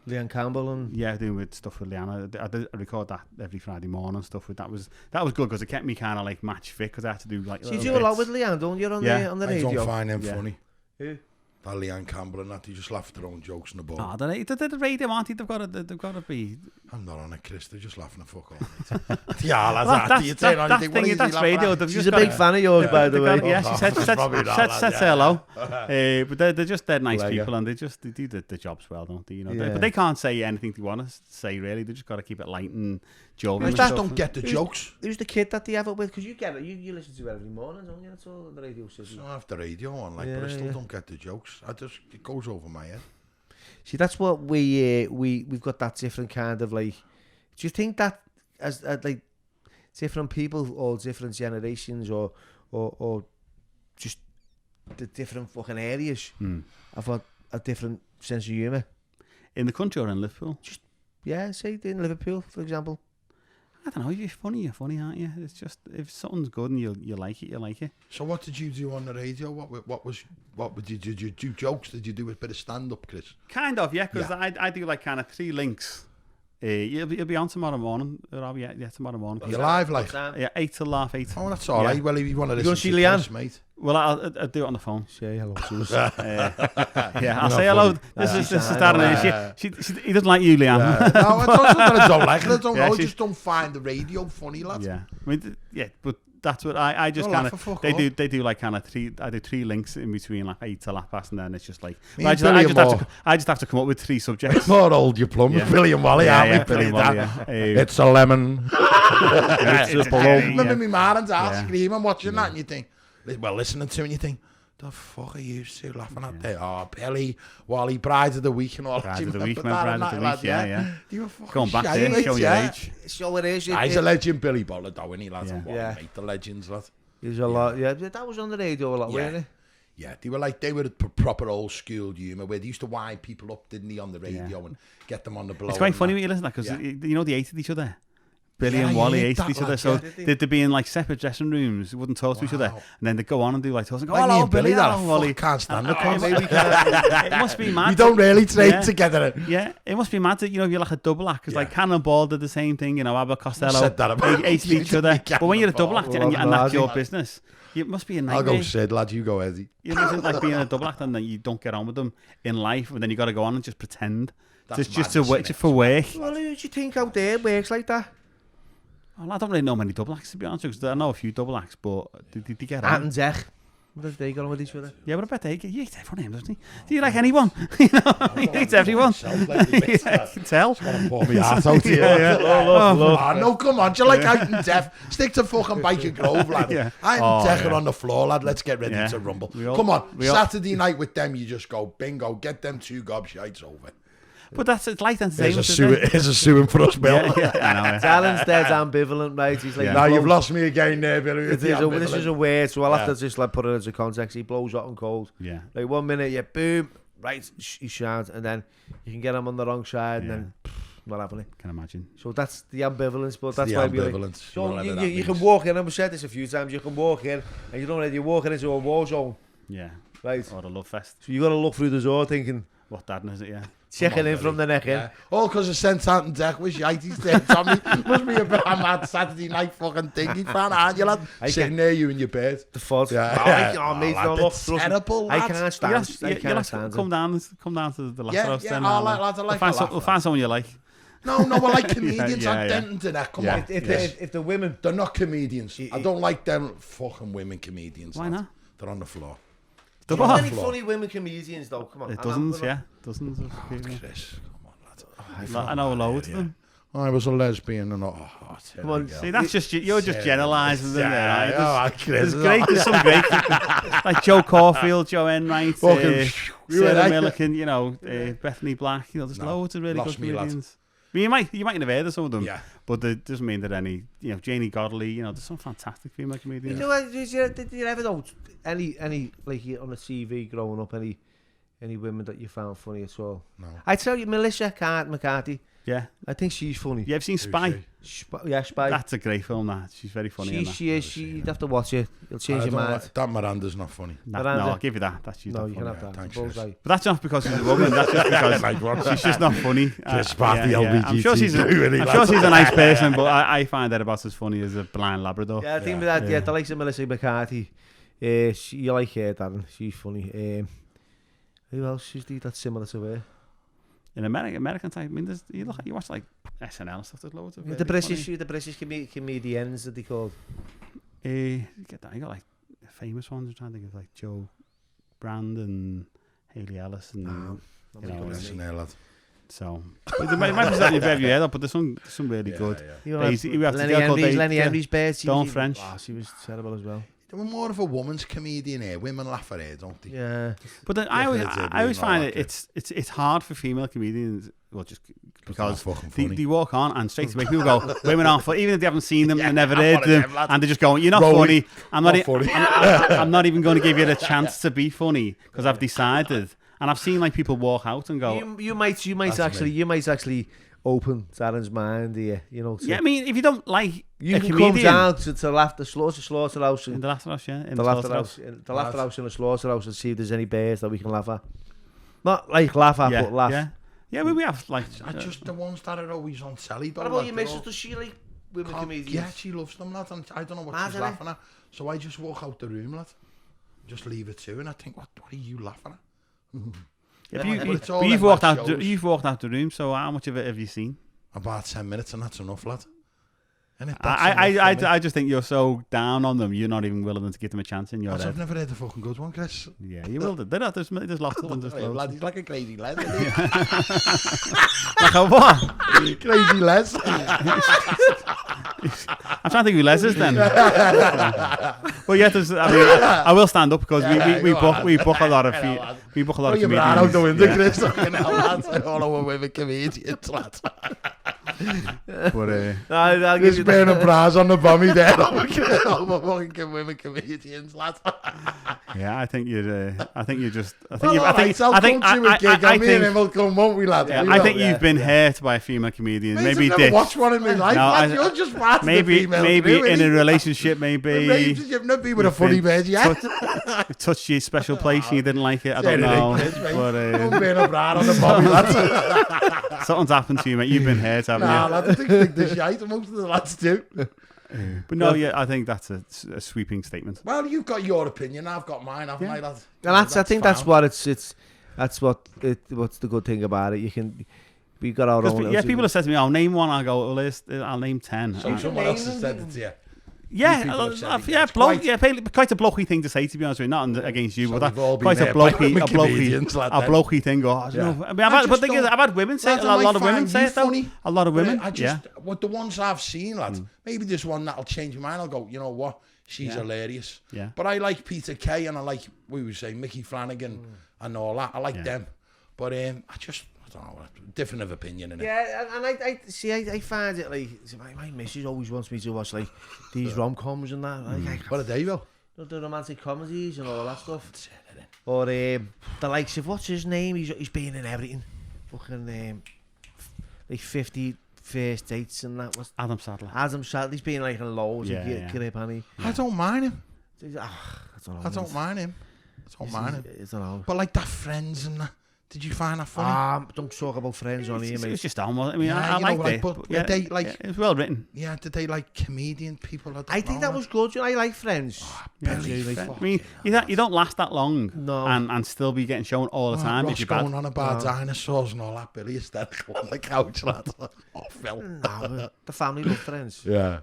Leanne Campbell and doing with stuff with Leanne. I record that every Friday morning and stuff with that was good because it kept me kind of like match fit because I had to do like. So you do a lot with Leanne, don't you? On the radio. I don't find him funny. Who? That Leanne Campbell and that, they just laugh at their own jokes in the boat. Oh, the radio, aren't they? They've got to be. I'm not on it, Chris. They're just laughing the fuck off. Yeah, that's radio. She's a big fan of yours, by the way. Yeah, she said hello. But they're just dead nice people, and they do the jobs well, don't they? But they can't say anything they want to say. Really, they just got to keep it light and jovial. I just don't get the jokes. Who's the kid that they have it with? Because you get it. You listen to it every morning, don't you? That's all the radio says. I have the radio on, but I still don't get the jokes. It goes over my head. See, that's what we've got, that different kind of like. Do you think that as like different people or different generations or just the different fucking areas have got a different sense of humour? In the country or in Liverpool? Say in Liverpool, for example. I don't know. If you're funny, aren't you? It's just if something's good and you like it, you like it. So what did you do on the radio? Did you do jokes? Did you do a bit of stand up, Chris? Kind of, yeah. Because I do like kind of 3 links. You'll be on tomorrow morning. Or I'll be tomorrow morning. You're live, like 8 till 8. Oh, that's all right. Well, if you want to listen to Leanne, Chris, mate. Well, I'll do it on the phone. Say hello to us. I'll say hello. This is Darren. He doesn't like you, Leanne. I don't like it. I don't know. I just don't find the radio funny, lad. Yeah, I mean, but that's what I just kind of. They do like kind of 3. I do 3 links in between like 8 till 8:30, and then it's just like. I just have to come up with 3 subjects. More old you plum, Billy and Wally, aren't we? It's a lemon. It's a balloon. Remember me ma and dad screaming, watching that, and you think, well, listening to it, and you think, the fuck are you two laughing at there? Oh, Billy, Wally, Bride of the Week and all that. Bride of the Week, yeah. You were fucking going back there, showing your age. So it is. He's a legend, Billy Bollard, though, isn't he, lads? Yeah. Mate, the legends, lad. He's a lot, that was on the radio a lot, weren't it? Yeah, they were proper old school humour where they used to wind people up, didn't they, on the radio and get them on the blow. It's quite funny when you listen to that because, they hated each other. Billy Yeah, and you Wally hate hated that, each other, lad, so yeah. they'd be in like separate dressing rooms. They wouldn't talk to each other, Wow. and then they'd go on and do like tours and go, Like me hello, and Billy, Billy, that hello, I Wally. can't stand the It must be mad. You don't really train Yeah. together. Yeah, it must be mad that, you're like a double act, because like Cannonball did the same thing, Abbott Costello. said that about They hated you, each other. didn't you, But when you're a double act Cannonball? and that's your business, it must be a I'll nightmare. go Sid, lad. You go Eddie. You know, it's like being a double act and then you don't get on with them in life, and then you got to go on and just pretend. That's Just madness, innit? just for work. Well, who do you think out there works like that? Well, I don't really know many double acts, to be honest, because I know a few double acts, but they get Ant on. and Zech. What have they got on with each other? Yeah, but I bet he hates everyone, doesn't he? Do you like anyone? He hates everyone. Yeah, I can tell. Pour me heart out here. Yeah. No, come on. Do you like Ant and Def? Stick to fucking Biker Grove, lad. Yeah. Ant and Def are on the floor, lad. Let's get ready Yeah. to rumble. We all- Saturday night with them, you just go, bingo, get them 2 gobshites over. But it's light Here's entertainment, a suing for us, Bill. Yeah, I know. Talon's dead ambivalent, mate. He's like, Yeah. Now you've lost me again there, Billy. with the this is a word, so I'll have Yeah. to just like put it into context. He blows hot and cold. Yeah. Like 1 minute, yeah, boom, right, he shouts, and then you can get him on the wrong side, and then not happening. Can imagine. So that's the ambivalence, but that's the why we like, ambivalence, so whatever you, that you can means. walk in, and we've said this a few times, you can walk in, and you don't know, you're walking into a war zone, Yeah. right? Or a love fest. So you got to look through the door thinking, What dad is it, yeah? checking in from the neck in. Yeah. All because of St. Ant and Def was shite. He's there, Tommy. Must be a bit of a mad Saturday night fucking thingy fan, aren't you, lad? Sitting there, you in your bed. The fault. Yeah. Oh, mate, lad, no, look, it's trust me. terrible, I lad. can't You'll stand have it. I can't stand come down to the last Yeah, house yeah, then. I'll lads, I like a laugh, We'll find someone you like. No, we're like comedians. Yeah, I'm yeah. Denton to that. Come Yeah. on. If the women... They're not comedians. I don't like them fucking women comedians. Why lads. not? They're on the floor. There There's are many funny women comedians, though. Come on. dozens, yeah. Dozens of people. Chris, come on, lads. I know loads of them. I was a lesbian and Come on, See, that's just you're just generalising them there, right? Chris. There's some great like Joe Caulfield, Joe Enright, Fucking- you were Sarah like Millican, Bethany Black. There's loads of really lost good me, lad. comedians. I mean, you might have heard of some of them, Yeah. but it doesn't mean that any. Janie Godley. There's some fantastic female comedians. You know, did you ever know any like on the TV growing up, any women that you found funny at all? No. I tell you, Melissa McCarthy, Yeah, I think she's funny. you ever seen Spy? Spy. That's a great film. That she's very funny. in that. She is. You'd have to watch it. You'll change your mind. That Miranda's not funny. No, Miranda. I'll give you that. That's she's No, not you can funny. have that. thanks, Bullseye. Chris. But that's not because she's a woman. That's just because she's just not funny. Chris Pratt, the I'm sure she's a LGBT. nice person, but I find her about as funny as a blind Labrador. Yeah, I think with that. Yeah, the likes of Melissa McCarthy. You like her, Darren. She's funny. Who else is that's similar to her? In American type, I mean, you watch like SNL and stuff. There's loads of The British comedians that they called. You got like famous ones. I'm trying to think of like Joe Brand and Haley Ellis and so. But there might be something you've ever heard of, but there's some really good. You know, We have to get called Lenny Henry's bed. Dawn French. Oh, she was terrible as well. They were more of a woman's comedian here. Women laugh at her, don't they? Yeah. But then I always find it's hard for female comedians. Well, just because they walk on and straight away people go, women aren't funny, even if they haven't seen them and never heard them, and they're just going, you're not funny. I'm not even going to give you the chance to be funny because I've decided. And I've seen like people walk out and go, You might actually open Darren's mind here. yeah. I mean, if you don't like You a can comedian, come down to the slaughterhouse in the Laughterhouse, yeah, in the Laughterhouse in the slaughterhouse and see if there's any bears that we can laugh at. Not like laugh at, but laugh. Yeah, we have like just the ones that are always on telly. What about your missus? Does she like women comedians? Yeah, she loves them, lad. And I don't know what she's laughing at. So I just walk out the room, lad. Just leave it to, and I think, what are you laughing at? You've walked out the room. So how much of it have you seen? About 10 minutes, and that's enough, lad. I just think you're so down on them. You're not even willing to give them a chance in your head. I've never heard a fucking good one, Chris. Yeah, you will. There's lots of them. Lad, he's like a crazy Les. Like a what? Crazy Les. I'm trying to think who Les is then. Well, yeah, I will stand up because we book a lot of comedians. You're out the window, Chris. All over women comedians, lad. But I'll give This you burning bras on the bummy there. Over fucking women comedians, lad. yeah, I think you'd. I think you just. I think. Well, You, I think. I'll I think. come to a gig. I Me and him think. will come, won't we, lad? Yeah, We I will. think you've been yeah. hurt by a female comedian. Mate, Maybe I've never this. watched one in my life, No, lad. You're just watching the Maybe female maybe crew, in a innit? relationship, maybe Relationship, not be with a you've funny been bird, yeah. touched your special place and you didn't like it. I don't know. But Don't burn a bra on the bummy, lad. something's happened to you, mate. You've been hurt, haven't Nah, you? lad, I think the shite. Most of the lads do. But no, yeah, I think that's a sweeping statement. Well, you've got your opinion. I've got mine, haven't I, lad? And I think that's fine. what that's what's the good thing about it. We've got our own. Yeah, people have said to me, "I'll name one." I go, "Well, I'll name 10." So someone else has said it to you. Yeah, people have said it, yeah, it's quite- quite a blokey thing to say, to be honest with you. Not against you, So but we've all that's been quite a hurt by blokey comedians like that. thing. I don't know. I mean, I but just the thing is, don't- I've had women say it. Lads, A I might lot of women find say you it, though. funny, A lot of but women. I just, with the ones I've seen, lads, maybe there's one that'll change my mind. I'll go, you know what? She's hilarious. Yeah. But I like Peter Kay and I like, we would say, Mickey Flanagan and all that. I like them. But I don't know, different of opinion in it. Yeah, and I find it like my missus always wants me to watch like these rom-coms and that. Like, What a day, Will. the romantic comedies and all that stuff. Or the likes of what's his name? He's been in everything. Fucking like 50 First Dates and that was Adam Sandler. Adam Sandler's been like in loads of grip, honey. I don't mind him. I don't mind him. I don't mind him. I don't know. But like that Friends and that, did you find that funny? Don't talk about Friends on here, It mate. was just on. I mean, Yeah, I you know, liked like, it. but Yeah, they, like- it was well written. Yeah, did they like comedian people? I think that was good. I like Friends. Billy, I mean, you don't last that long, No. and still be getting shown all the time. Ross If you're bad. going on about dinosaurs and all that. Billy hysterical on the couch, lad. Oh, Phil. No, the family love Friends. Yeah.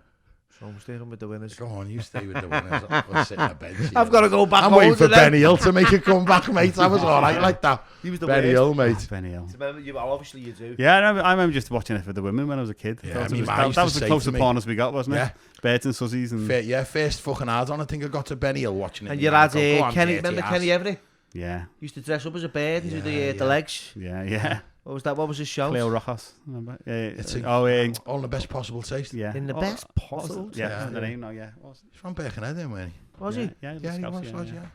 So I'm staying with the winners. Go on, you stay with the winners. I'll sit on the bench. I've got to go back I'm home waiting for to them. Benny Hill to make a comeback, mate. I was all right like that. He was the Benny worst. Hill, mate. Benny Hill. Remember, obviously you do. Yeah, I remember just watching it for the women when I was a kid. Yeah, that me was, ma that used to was say the to closest me- pornos we got, wasn't it? Yeah. Birds and Sussies and First fucking hard on. I think I got to Benny Hill watching it. And you had Kenny. Remember Kenny Everett? yeah, Used to dress up as a bird and do Yeah, the legs. yeah. What was that? What was his show? Cleo Rojas, remember? It's oh, all in the best possible taste. yeah. In the Oh, best what was it? possible. Yeah, the name. No, yeah. What was it? He's from Birkenhead, then, wasn't Was yeah, he? Yeah, he? Yeah, he Scouse, was, yeah.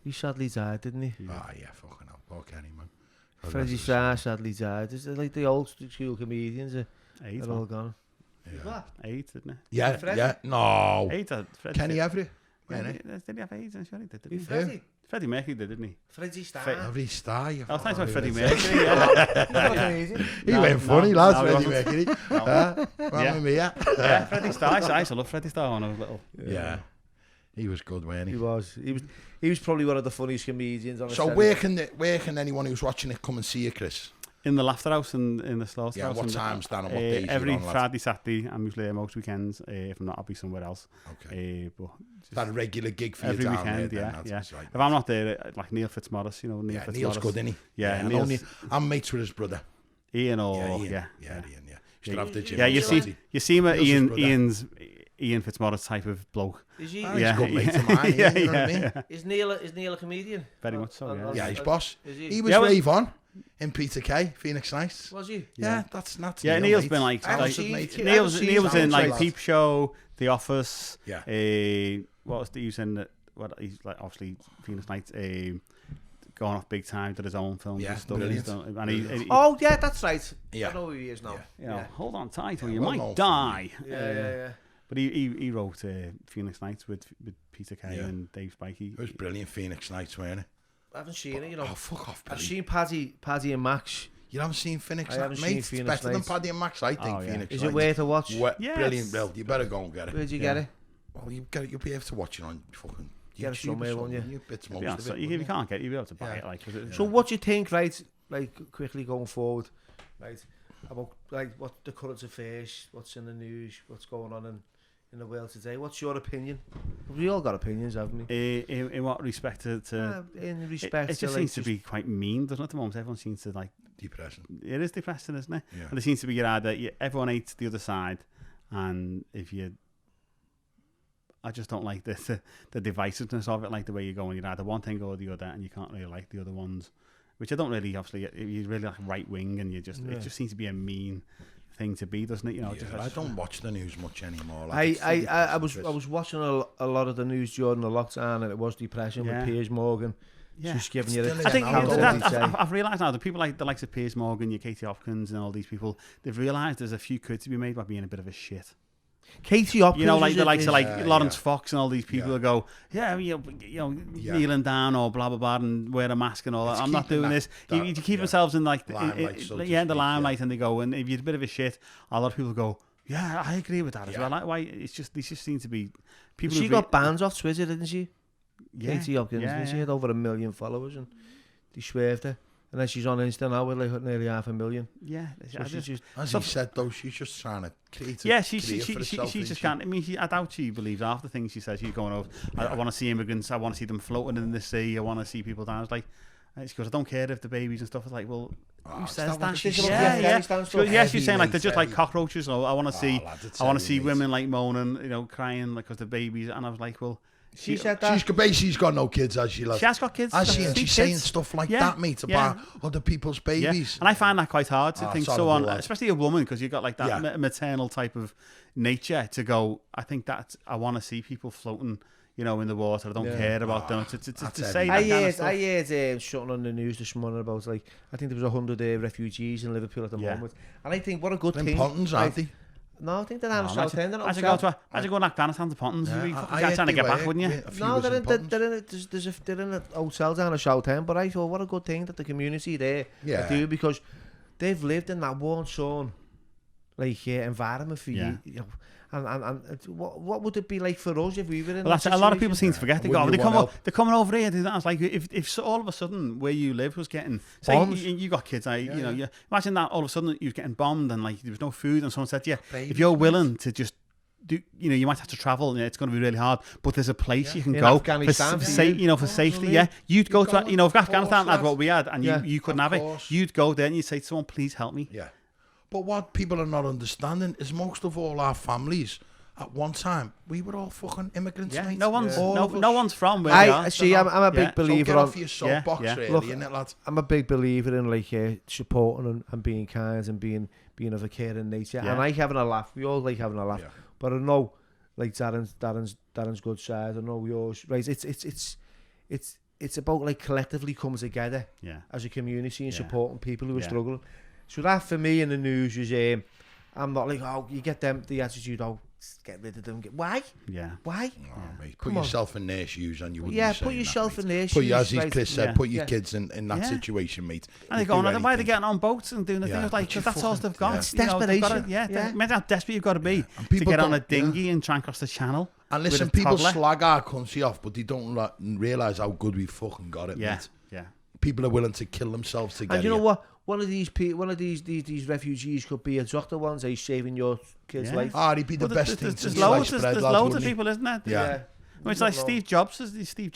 He sadly died, didn't he? Ah, yeah, fucking hell. Poor Kenny, man. Freddie Starr sadly died. It's like the old school comedians are 8, all gone. Yeah. 8, didn't it? Yeah, Freddie? yeah. No. 8. Kenny Everett. Yeah, Yeah, did he have 8? I'm sure he did, didn't he? Freddie? Freddie Mercury did, didn't he? Freddie Starr. Every star. You I was talking about Freddie fucking- Mercury. Yeah. He No, went funny, no, lads, no, he Freddie wasn't. Mercury. Yeah. Mamma mia. Yeah, Freddie Starr. I used to love Freddie Starr when I was little. Yeah. He was good, wasn't He he? was. He was probably one of the funniest comedians on the So set. where can anyone who's watching it come and see you, Chris? In the Laughter House and in the Slaughter Yeah, House. what and times, Dan, and what days Every you're on, lads? Friday, Saturday. I'm usually there most weekends. If I'm not, I'll be somewhere else. Okay. But Is that a regular gig for you every down weekend, there? yeah, then? yeah. That's right. If I'm not there, like Neil Fitzmaurice, you know, Neil Yeah, Fitzmaurice. Neil's good, isn't he? Yeah, I know Neil's- Neil. I'm mates with his brother. Ian or Ian. yeah. Yeah, Ian, yeah. Used to have the gym. Yeah, on you Saturday. see him at Neil's his brother. Ian Fitzmaurice type of bloke. Is he? Oh, he's a good mate of mine, yeah, you know what I yeah, mean? yeah. Is Neil a comedian? Very much so, yeah. Yeah, he's boss. Is He he? was Yeah, well- rave on in Peter Kay, Phoenix Nights. Was he? Yeah, that's not. Yeah, Neil, Neil's mate. been like, I haven't like seen- mate. Neil's seen in Sound like Trade. Peep Show, The Office. Yeah. What was he was in? What he's like obviously Phoenix Nights. Going off big time, did his own films Yeah, and stuff. brilliant. And he Oh yeah, that's right. Yeah. I know who he is now. Yeah. you know, hold on tight or Yeah, you well might known die. Yeah. But he wrote Phoenix Nights with Peter Kay Yeah. and Dave Spikey. It was brilliant. Phoenix Nights, weren't it? I haven't seen it, you know. Oh, fuck off, I've Billy. seen Paddy and Max. You haven't seen Phoenix I haven't Nights, seen mate? It's Phoenix better than Nights. Paddy and Max, I think. Oh, yeah. Phoenix Is Nights. it worth a watch? Yes. Brilliant, Bill. You better go and get it. Where'd you get it? Well, you'll be able to watch it on fucking Get it YouTube somewhere, or won't something. you? Bits To be most honest, of it, you wouldn't can't get, you'll be able to buy Yeah. it. Like, 'cause it- So what do you think, right? Like quickly going forward, right? About like what the current affairs, what's in the news, what's going on in the world today? What's your opinion? We all got opinions, haven't we? in what respect to In respect it to just like, seems to be quite mean, doesn't it? At the moment, everyone seems to like. Depressing. It is depressing, isn't it? Yeah. And it seems to be everyone hates the other side, and if you, I just don't like the divisiveness of it, like the way you go and you're either one thing or the other, and you can't really like the other ones, which I don't really. Obviously, you're really like right wing, and it just seems to be a mean thing to be, doesn't it? You know, I don't watch the news much anymore. I was watching a lot of the news during the lockdown, and it was depressing with Piers Morgan. Yeah, just giving you. I think I've realised now that people like the likes of Piers Morgan, your Katie Hopkins, and all these people, they've realised there's a few quid to be made by being a bit of a shit. Katie Hopkins, you know, like the likes of like Lawrence Fox and all these people who go, kneeling down or blah blah blah and wear a mask and all that. I'm not doing this. You keep themselves in like the limelight, and they go, and if you're a bit of a shit, a lot of people go, yeah, I agree with that as well. Like, why it's just these just seem to be people. She got banned off Twitter, didn't she? Yeah. Katie Hopkins, she had over 1 million followers, and they swerved her. And then she's on Insta now with like nearly 500,000. Yeah, so she's just, as he said though, she's just trying to create. She just can't. I mean, I doubt she believes half the things she says. She's going over. I want to see immigrants. I want to see them floating in the sea. I want to see people down. It's like, she goes, I don't care if the babies and stuff. It's like, well, who says that? Yeah, she's saying like they're just like cockroaches. Or I want to see women like moaning, you know, crying like because the babies. And I was like, well. She said that. She's got no kids, has she? Like, she has got kids. Has she? And she's saying stuff like that, mate, about other people's babies. Yeah. And I find that quite hard to think so on, especially a woman, because you've got like that maternal type of nature to go, I think that I want to see people floating, you know, in the water. I don't care about them. To say that kind of stuff. I heard something on the news this morning about, like, I think there was 100 refugees in Liverpool at the moment. And I think what a good thing. Pontons, aren't they? No, I think they're down in Southend. As you go to Afghanistan to Pontons, you're trying to get back, wouldn't you? No, they're in a hotel down in Southend, but I thought, what a good thing that the community there do, because they've lived in that warm sun, like, environment for you know. And what would it be like for us if we were in that situation? A lot of people seem to forget. They're coming over here. It's like if all of a sudden where you live was getting, say you got kids, you imagine that all of a sudden you was getting bombed and like there was no food, and someone said, if you're willing to just do, you know, you might have to travel and it's going to be really hard, but there's a place you can go for safety. You'd go to, you know, if Afghanistan had what we had and you couldn't have it, you'd go there and you'd say to someone, please help me. Yeah. But what people are not understanding is most of all our families, at one time, we were all fucking immigrants, mate. No one's from where we are. See, I'm a big believer so get off your soapbox, really, look, innit, lad? I'm a big believer in like supporting and being kind and being of a caring nature. And I like having a laugh. We all like having a laugh. Yeah. But I know, like Darren's good side. I know yours. Right? It's about like collectively coming together as a community and supporting people who are struggling. So that for me in the news is, I'm not like, oh, you get them the attitude, oh, get rid of them. Why? Yeah. Why? Oh, mate, put yourself in their shoes and you wouldn't be saying put yourself that, in their shoes. As Chris said, put your kids in that situation, mate. And they go, why are they getting on boats and doing the things like, because that's all they've got. It's desperation. Imagine how desperate you've got to be to get on a dinghy and try and cross the channel. And listen, people slag our country off, but they don't realise how good we fucking got it, mate. Yeah. People are willing to kill themselves to get And you know what? One of these refugees could be a doctor one day saving your kid's life. He'd be the best thing. There's loads of people, isn't there? Yeah. Well, it's like Steve Jobs. I think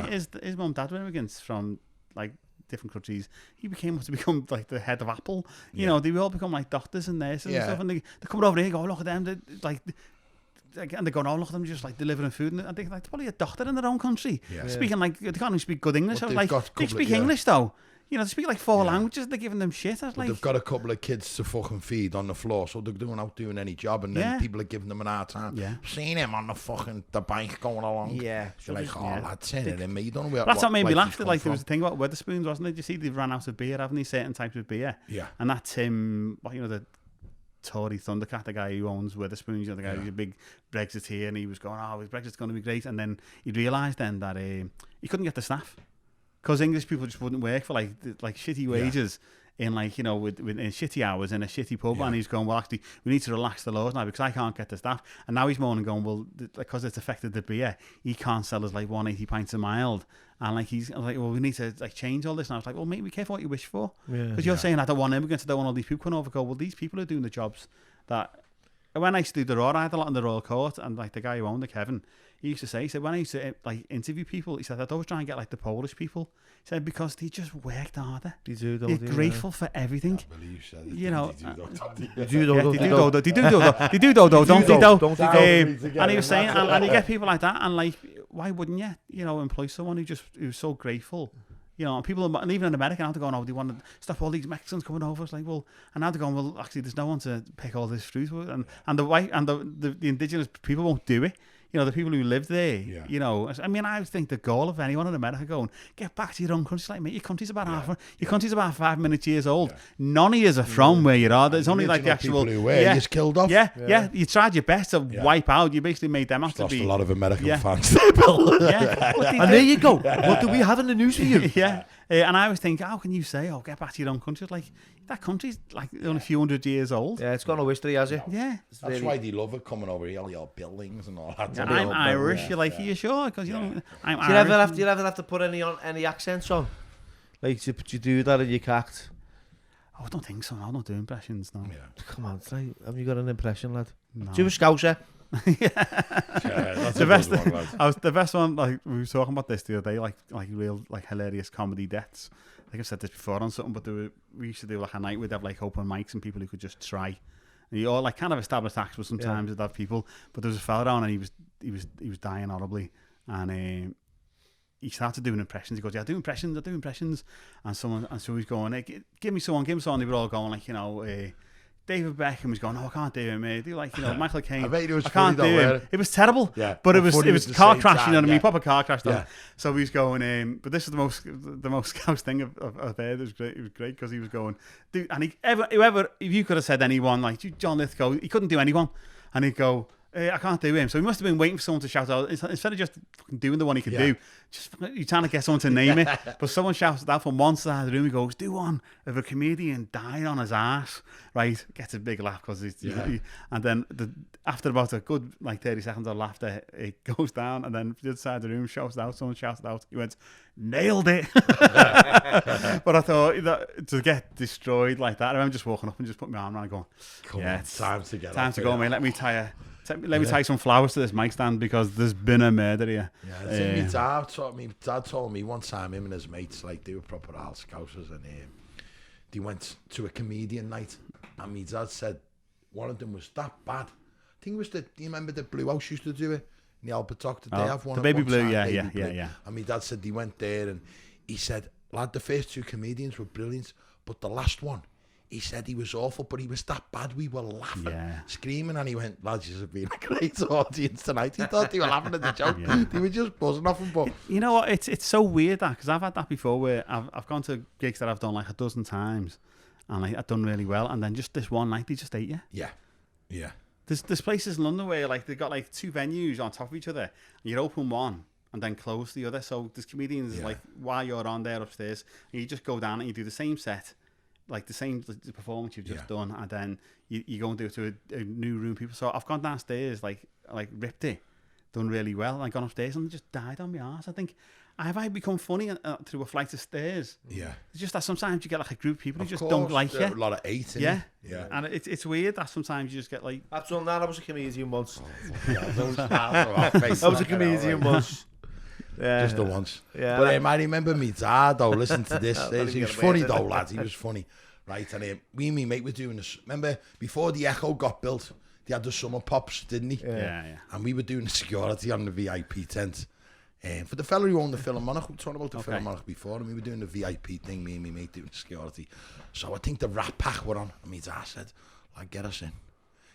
his mum and dad were immigrants from like different countries. He became like the head of Apple. You know, they all become like doctors and nurses and stuff. And they come over here and go, look at them. And they're going, oh, look at them just like delivering food. And they're like, probably a doctor in their own country. Yeah. Speaking like, they can't even speak good English. I was like, they speak English though. You know, they speak like 4 languages. They're giving them shit. I was like, they've got a couple of kids to fucking feed on the floor, so they're not doing any job, and then people are giving them an hard time. Yeah. Seeing him on the bike going along. Yeah. So you're like, that's it, and you don't know. That's what made me laugh. Like there was a thing about Wetherspoons, wasn't it? You see, they've run out of beer, haven't they? Certain types of beer. Yeah. And that Tim, the Tory Thundercat, the guy who owns Wetherspoons, the guy who's a big Brexiteer, and he was going, Brexit's going to be great, and then he realised then that he couldn't get the staff. Because English people just wouldn't work for like shitty wages in like, you know, with in shitty hours in a shitty pub, and he's going, well, actually, we need to relax the laws now because I can't get the staff. And now he's moaning, going, well, because it's affected the beer, he can't sell us like 180 pints of mild. And like I was like, well, we need to like change all this. And I was like, well, mate, be careful what you wish for, because you're saying I don't want immigrants, I don't want all these people coming over. Go, well, these people are doing the jobs that. When I used to do the Royal, I had a lot in the Royal Court, and like the guy who owned it, Kevin, he said when I used to like interview people, he said I'd always try and get like the Polish people. He said because they just worked harder. They do. They're grateful for everything. I believe you said it. You know, they do though, don't they? And he was saying, and you get people like that, and like, why wouldn't you? You know, employ someone who's so grateful. You know, and people, and even in America, now they're going, oh, they want to stop all these Mexicans coming over. It's like, well, and now they're going, well, actually, there's no one to pick all this fruit, and the white and the indigenous people won't do it. You know, the people who live there, you know, I mean, I think the goal of anyone in America going, get back to your own country. Like, mate, your country's about your country's about 5 minutes years old. None of you are from where you are. There's only like the actual people who were you just killed off. Yeah. You tried your best to wipe out. You basically made them have to lost be a lot of American fans there, Bill. And there you go. What do we have in the news for you? And I was thinking, how can you say, oh, get back to your own country? Like, that country's like only a few hundred years old. Yeah, it's got no history, has it? Yeah. That's why they love it coming over here, all your buildings and all that. Yeah, I'm Irish. You're like, are you sure? Because, you know, I'm Irish. Do you ever have to put any accents on? Like, do you do that in your act? Oh, I don't think so. I don't do impressions, no. Yeah. Come on, have you got an impression, lad? No. Do you have a Scouser? That's the best one. Like, we were talking about this the other day, like real like hilarious comedy deaths. I think I've said this before on something, but we used to do like a night we'd have like open mics and people who could just try. And you all like kind of established acts, but sometimes they'd have people. But there was a fella down and he was dying horribly, and he started doing impressions. He goes, "Yeah, I do impressions." And so he's going, hey, give me someone. They were all going like, you know. David Beckham was going, no, I can't do him, mate. Like, you know, Michael Caine. I bet it was I can't do him. It was terrible. Yeah, but it was car crash, you know what I mean? Proper car crash. Yeah. So he's going, but this is the most scouse thing I've heard. It was great because he was going, dude, and whoever, if you could have said anyone, like John Lithgow, he couldn't do anyone. And he'd go, I can't do him. So he must have been waiting for someone to shout out. Instead of just doing the one he could do, just you're trying to get someone to name it. But someone shouts that from one side of the room. He goes, do one of a comedian dying on his ass. Right? Gets a big laugh because and then after about a good like 30 seconds of laughter, it goes down. And then the other side of the room someone shouts it out. He went, nailed it. But I thought that to get destroyed like that, I remember just walking up and just putting my arm around and going, come on, it's time to get time to go, mate. Let me tie some flowers to this mic stand because there's been a murder here. Yeah, my dad told me one time him and his mates, like, they were proper Al Scousers, and they went to a comedian night, and my dad said one of them was that bad. I think it was do you remember the Blue House used to do it in the Albert Dock? Did they have one? The Baby Blue, time, yeah. And my dad said he went there, and he said, lad, the first two comedians were brilliant, but the last one, he said he was awful, but he was that bad. We were laughing, screaming, and he went, lads, this has been a great audience tonight. He thought they were laughing at the joke. They were just buzzing off him. But you know what? It's so weird that, because I've had that before where I've gone to gigs that I've done like a dozen times, and like, I've done really well, and then just this one night they just ate you. Yeah. There's places in London where like they've got like two venues on top of each other, and you open one and then close the other. So there's comedians like while you're on there upstairs, and you just go down and you do the same set. Like the same performance you've just done, and then you go and do it to a new room. People, so I've gone downstairs, like ripped it, done really well, and I gone upstairs and just died on my arse. I think, have I become funny through a flight of stairs? Yeah, it's just that sometimes you get like a group of people who just don't like you. A lot of hate. Yeah, and it's weird that sometimes you just get like. I've done that. I was a comedian once. I was a comedian once. Yeah. Just the once. Yeah. But I remember me dad, though, listen to this. He was funny, though, lads. He was funny. Right, and me and me mate were doing this. Remember, before the Echo got built, they had the summer pops, didn't he? Yeah. And we were doing the security on the VIP tent. For the fella who owned the Philharmonic, we were talking about the Philharmonic before, and we were doing the VIP thing, me and me mate doing the security. So I think the Rat Pack were on, and me dad said, like, get us in.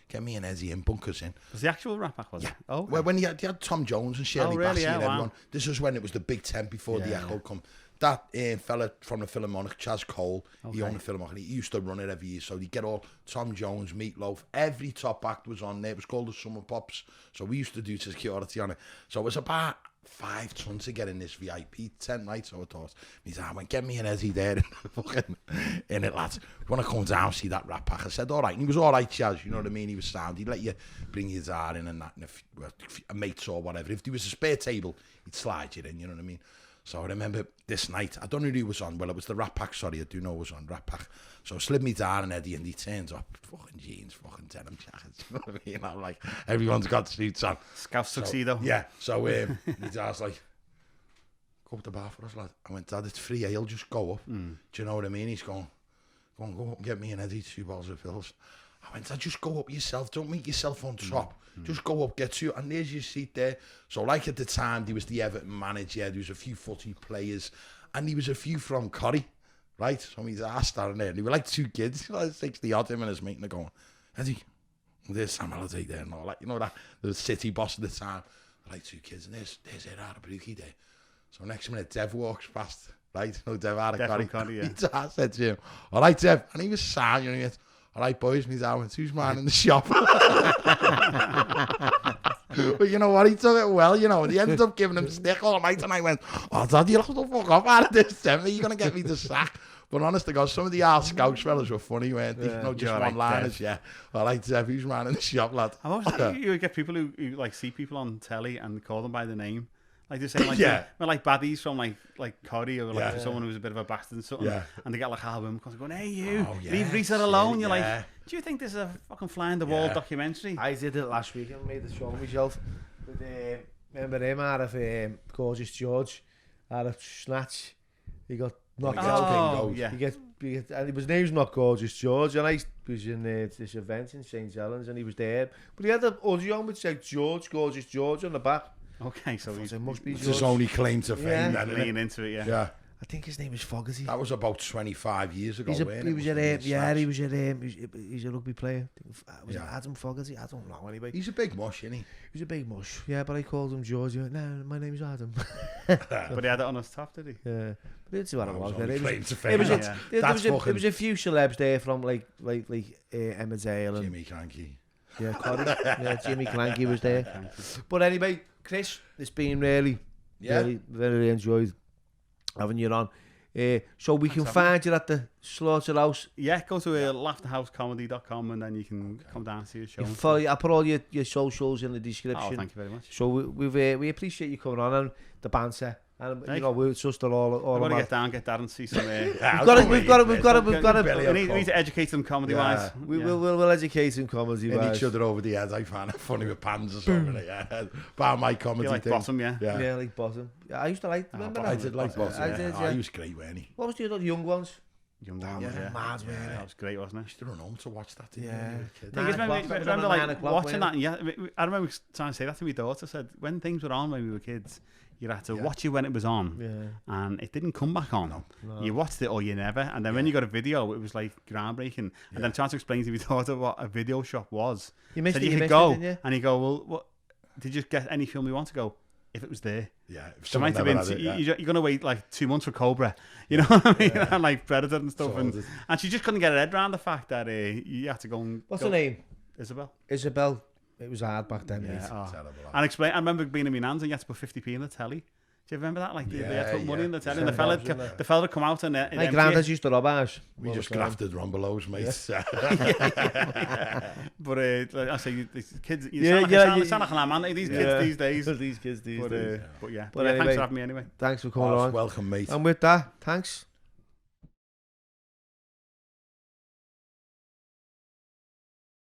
Get me and Eddie in, bunkers in. Was the actual Rat Pack, was it? Oh, okay. Well, when you had Tom Jones and Shirley Bassey and everyone. Wow. This was when it was the big tent before the Echo come. That fella from the Philharmonic, Chaz Cole, he owned the Philharmonic. He used to run it every year. So he'd get all Tom Jones, Meatloaf, every top act was on there. It was called the Summer Pops. So we used to do security on it. So it was about 5 tons to get in this VIP tent, right? So I thought, I went, get me and Eddie there in it, lads. Want to come down and see that Rat Pack? I said, all right. And he was all right, Chaz, you know what I mean? He was sound. He'd let you bring your guitar in and that, and if a mate or whatever. If there was a spare table, he'd slide you in, you know what I mean? So I remember this night, I don't know who was on. Well, it was the Rat Pack, sorry, I do know it was on Rat Pack. So I slid me down and Eddie, and he turns up, fucking jeans, fucking denim jackets. You know what I mean? I'm like, everyone's got suits on. Scouse tuxedo. Yeah, so my dad's like, go up the bar for us, lad. I went, Dad, it's free ale, just go up. Do you know what I mean? He's going, go up and get me and Eddie 2 bottles of pills. I went, Dad, just go up yourself. Don't make yourself on top. Just go up, get to you, and there's your seat there. So like at the time, there was the Everton manager, there was a few footy players, and he was a few from Corrie, right? So he's asked down there, and they were like 2 kids, like 60 odd, him and his mate, and they're going, Eddie, there's Sam Halliday there, and all that, you know, that the city boss at the time, like 2 kids, and there's Ed Arabruki there. So next minute, Dev walks past, right? No, Dev Arabruki. Yeah. I said to him, all right, Dev, and he was sad, you know, he went, all right, boys, and he's out, who's man in the shop? But you know what, he took it well, you know, and he ended up giving him stick all night, and I went, oh, Dad, you'll have to fuck off out of this, Tim, you're going to get me the sack. But honest to God, some of the Art Scouts fellas were funny, weren't they? No, just one-liners, yeah. I like Dev, who's man in the shop, lad. I always think you would get people who like see people on telly and call them by the name. Like they're saying, like, like baddies from like Corrie or like someone who's a bit of a bastard and something, and they get like album going, hey you, leave Rita alone. You're like, do you think this is a fucking fly in the wall documentary? I did it last week and made the show myself. With, remember him out of Gorgeous George, out of Snatch. He got knocked out. He get, and his name's not Gorgeous George, and I was in this event in St. Helens and he was there, but he had a hoodie on which said Gorgeous George on the back. Okay, so it must be George. His only claim to fame. Yeah. Lean into it, yeah. I think his name is Fogarty. That was about 25 years ago. He's a rugby player. Was it Adam Fogarty? I don't know anyway. He's a big mush, isn't he? He's a big mush. Yeah, but I called him George. He went, no, my name's Adam. But he had it on his top, did he? Yeah. But it's what it was. There was a few celebs there from like Emmerdale and Jimmy Cranky. Yeah, Jimmy Clanky was there. But anyway, Chris, it's been really very enjoyed having you on. So we can find you at the Slaughterhouse. Yeah, go to laughterhousecomedy.com and then you can come down and see the show. I'll put all your socials in the description. Oh, thank you very much. So we appreciate you coming on and the banter. And you know, we're just all we've got to get down, get that and see some. We've got to. We need to educate them comedy wise. We'll educate them comedy wise. Hit each other over the head. I find it funny with pans or something. Yeah, bar my comedy. Like thing. Bottom, yeah, like Bottom. Yeah, I used to like. Remember I did like Bottom. I did. Yeah. He was great, wasn't he? What was the other young ones? Young ones, yeah. Mad, yeah. That was great, wasn't it? I used to run home to watch that. Yeah. Remember like watching that. Yeah, I remember trying to say that to my daughter. Said when things were on when we were kids, you had to watch it when it was on, and it didn't come back on. No. You watched it or you never, and then when you got a video, it was like groundbreaking. And then trying to explain to my daughter what a video shop was. You missed said it. You could go, and you go, well, what? Did you get any film you want to go? If it was there, so might have been. You're gonna wait like 2 months for Cobra, you know what I mean? And like Predator and stuff, and she just couldn't get her head around the fact that you had to go and. What's her name? Isabel. It was hard back then. Terrible. And explain. I remember being in my nan's and you had to put 50p in the telly. Do you remember that? Like they had to put money in the telly, and the fella would come out and my granddad used to rob ours. We just grafted Rombelos, mate. But I say the kids, you sound like an man. These kids these days. These kids these days. But yeah, anyway, thanks for having me anyway. Thanks for coming on. Welcome, mate. And with that, thanks.